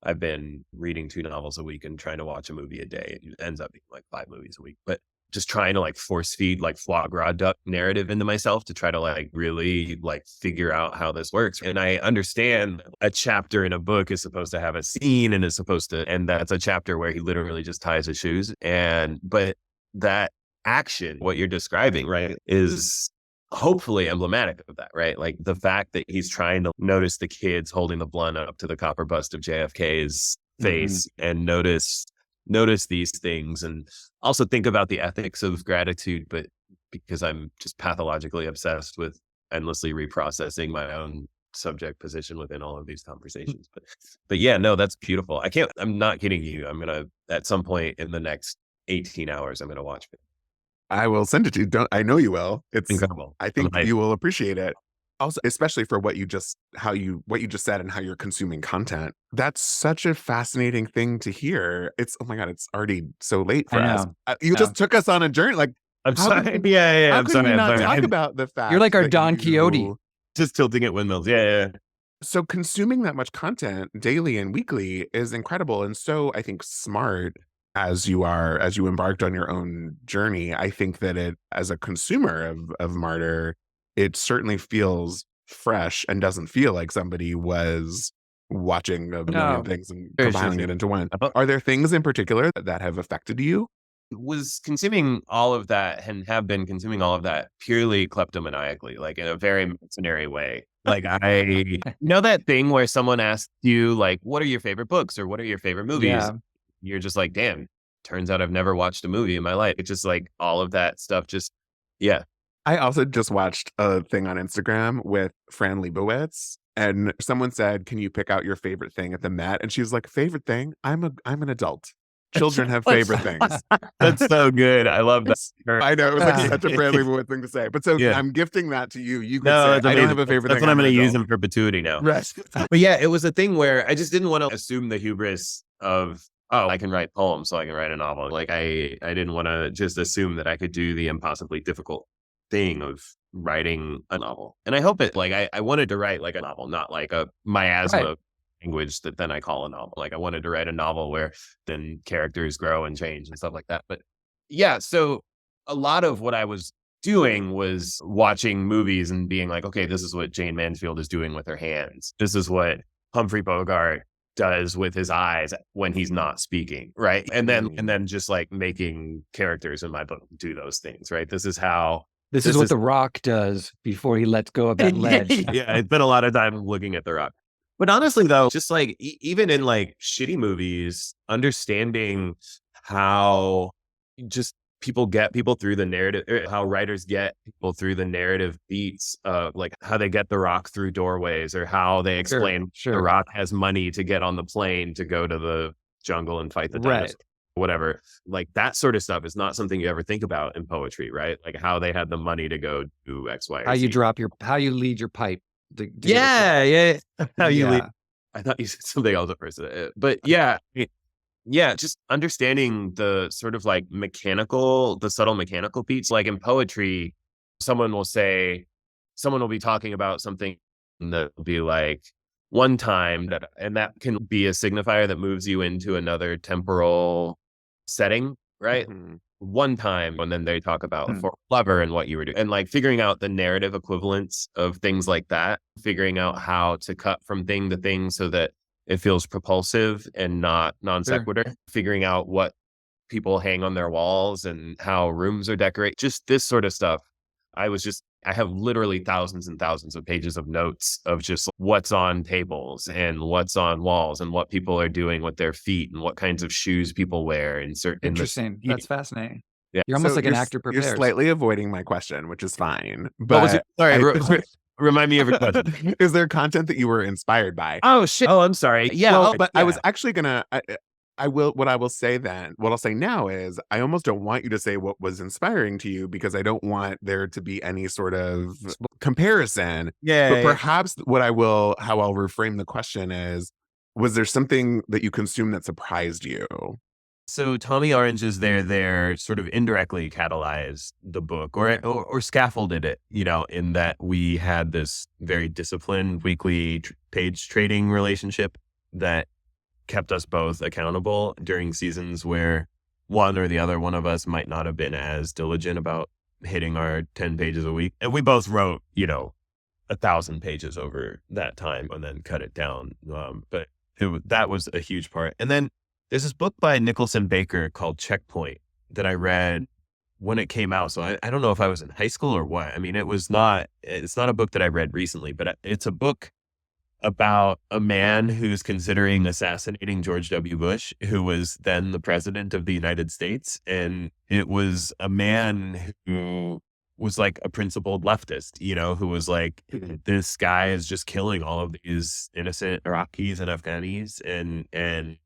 I've been reading 2 novels a week and trying to watch a movie a day. It ends up being like 5 movies a week, but just trying to like force feed like foie gras duck narrative into myself to try to like really like figure out how this works. And I understand a chapter in a book is supposed to have a scene and that's a chapter where he literally just ties his shoes. But that action, what you're describing, right, is hopefully emblematic of that, right? Like the fact that he's trying to notice the kids holding the blunt up to the copper bust of JFK's face and notice these things, and also think about the ethics of gratitude, but because I'm just pathologically obsessed with endlessly reprocessing my own subject position within all of these conversations. But yeah, no, that's beautiful. I'm not kidding you. I'm gonna, at some point in the next 18 hours, I'm gonna watch it. I will send it to you. I know you will. It's incredible. I think you will appreciate it. Also, especially for what you just said and how you're consuming content. That's such a fascinating thing to hear. It's, oh my God, it's already so late for us. You just took us on a journey. Like, I'm sorry. I'm sorry. We not talk about the fact you're like our Don Quixote, just tilting at windmills. Yeah. So consuming that much content daily and weekly is incredible, and so I think smart. As you embarked on your own journey, I think that it, as a consumer of Martyr, it certainly feels fresh and doesn't feel like somebody was watching a million things and compiling it into one. Are there things in particular that have affected you? Was consuming all of that and have been consuming all of that purely kleptomaniacally, like in a very mercenary way. Like I know that thing where someone asks you, like, what are your favorite books or what are your favorite movies? Yeah. You're just like, damn, turns out I've never watched a movie in my life. It's just like all of that stuff. I also just watched a thing on Instagram with Fran Lebowitz, and someone said, can you pick out your favorite thing at the Met? And she was like, favorite thing? I'm an adult. Children have favorite things. That's so good. I love that. I know, it was like such a Fran Lebowitz thing to say. But so I'm gifting that to you. You could say, I don't have a favorite thing. That's what I'm going to use in perpetuity now. Right. But yeah, it was a thing where I just didn't want to assume the hubris of, oh, I can write poems, so I can write a novel. Like I didn't want to just assume that I could do the impossibly difficult thing of writing a novel. And I hope it, like, I wanted to write like a novel, not like a miasma language that then I call a novel. Like I wanted to write a novel where then characters grow and change and stuff like that. But yeah, so a lot of what I was doing was watching movies and being like, okay, this is what Jane Mansfield is doing with her hands. This is what Humphrey Bogart does with his eyes when he's not speaking, right? And then just like making characters in my book do those things, right? This is what The Rock does before he lets go of that ledge. Yeah, I spent a lot of time looking at The Rock. But honestly, though, just like even in like shitty movies, understanding how just people get people through the narrative, how writers get people through the narrative beats, like how they get The Rock through doorways, or how they explain The Rock has money to get on the plane to go to the jungle and fight the dinosaurs. Whatever, like that sort of stuff is not something you ever think about in poetry, right? Like how they had the money to go do X, Y, or Z. How you lead your pipe. Yeah. How you lead. I thought you said something else at first, but yeah, just understanding the sort of like the subtle mechanical beats. Like in poetry, someone will be talking about something that will be like one time, and that can be a signifier that moves you into another temporal setting, right? Mm-hmm. One time, and then they talk about for lover and what you were doing, and like figuring out the narrative equivalents of things like that, figuring out how to cut from thing to thing so that it feels propulsive and not non sequitur, figuring out what people hang on their walls and how rooms are decorated, just this sort of stuff. I have literally thousands and thousands of pages of notes of just what's on tables and what's on walls and what people are doing with their feet and what kinds of shoes people wear. Interesting. That's fascinating. Yeah. You're almost like an actor prepares. You're slightly avoiding my question, which is fine. But sorry, remind me of your question. Is there content that you were inspired by? Oh, shit. Oh, I'm sorry. Yeah. I was actually gonna... what I'll say now is I almost don't want you to say what was inspiring to you, because I don't want there to be any sort of comparison. Yeah. But perhaps how I'll reframe the question is, was there something that you consumed that surprised you? So Tommy Orange's There sort of indirectly catalyzed the book or scaffolded it, in that we had this very disciplined weekly page trading relationship that kept us both accountable during seasons where one or the other one of us might not have been as diligent about hitting our 10 pages a week. And we both wrote, 1,000 pages over that time and then cut it down. But that was a huge part. And then there's this book by Nicholson Baker called Checkpoint that I read when it came out. So I don't know if I was in high school or what. I mean, it's not a book that I read recently, but it's a book about a man who's considering assassinating George W. Bush, who was then the president of the United States. And it was a man who was like a principled leftist, who was like, this guy is just killing all of these innocent Iraqis and Afghanis. And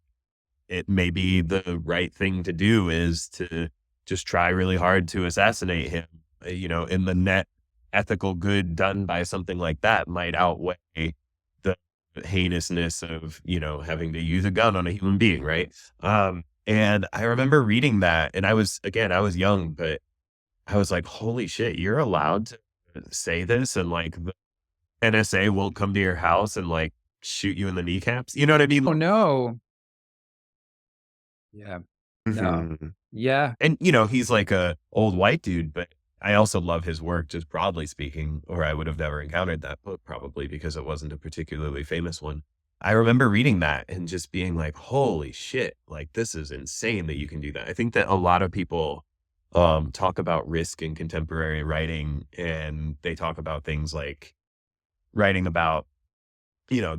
it may be the right thing to do is to just try really hard to assassinate him, in the net ethical good done by something like that might outweigh the heinousness of, having to use a gun on a human being. Right. And I remember reading that, and I was young, but I was like, holy shit, you're allowed to say this. And like the NSA won't come to your house and like shoot you in the kneecaps. You know what I mean? Oh no. Yeah. No. Yeah. And, he's like a old white dude, but I also love his work, just broadly speaking, or I would have never encountered that book probably because it wasn't a particularly famous one. I remember reading that and just being like, holy shit, like this is insane that you can do that. I think that a lot of people talk about risk in contemporary writing, and they talk about things like writing about,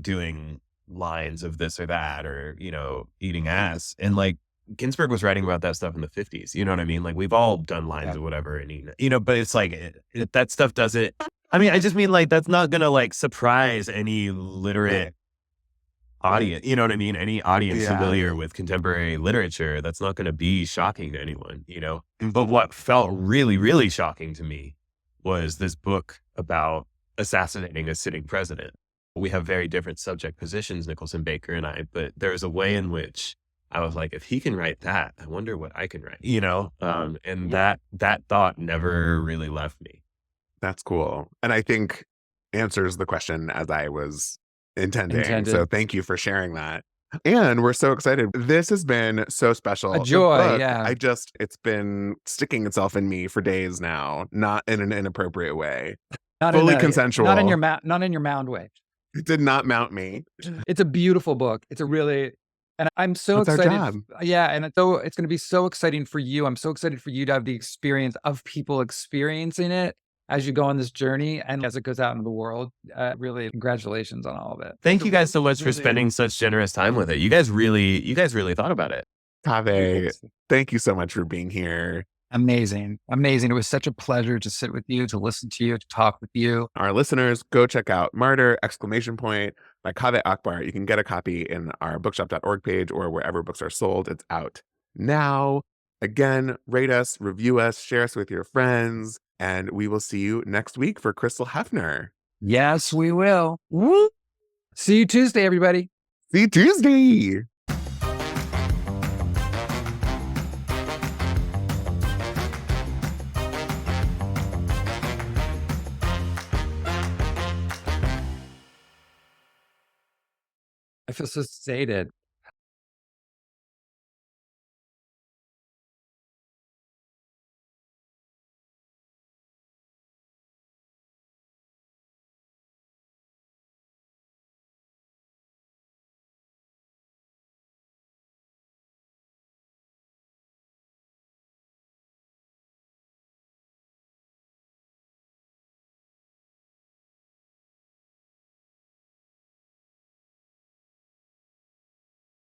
doing lines of this or that, or, eating ass. And like Ginsberg was writing about that stuff in the 50s. You know what I mean? Like we've all done lines or whatever, and but it's like that stuff doesn't, I just mean like, that's not going to like surprise any literate audience. You know what I mean? Any audience familiar with contemporary literature, that's not going to be shocking to anyone, But what felt really, really shocking to me was this book about assassinating a sitting president. We have very different subject positions, Nicholson Baker and I, but there's a way in which I was like, if he can write that, I wonder what I can write, and that thought never really left me. That's cool. And I think answers the question as I was intending. So thank you for sharing that. And we're so excited. This has been so special. A The joy, book, yeah. it's been sticking itself in me for days now, not in an inappropriate way. Not Fully in consensual. not in your mound way. It did not mount me. It's a beautiful book. It's a really, and I'm so That's our excited. job. Yeah, and it's going to be so exciting for you. I'm so excited for you to have the experience of people experiencing it as you go on this journey and as it goes out into the world. Really, congratulations on all of it. Thank you guys so much for spending such generous time with it. You guys really thought about it. Kaveh, thank you so much for being here. Amazing. Amazing. It was such a pleasure to sit with you, to listen to you, to talk with you. Our listeners, go check out Martyr, ! by Kaveh Akbar. You can get a copy in our bookshop.org page or wherever books are sold. It's out now. Again, rate us, review us, share us with your friends, and we will see you next week for Crystal Hefner. Yes, we will. Woo! See you Tuesday, everybody. See you Tuesday. I feel so sated.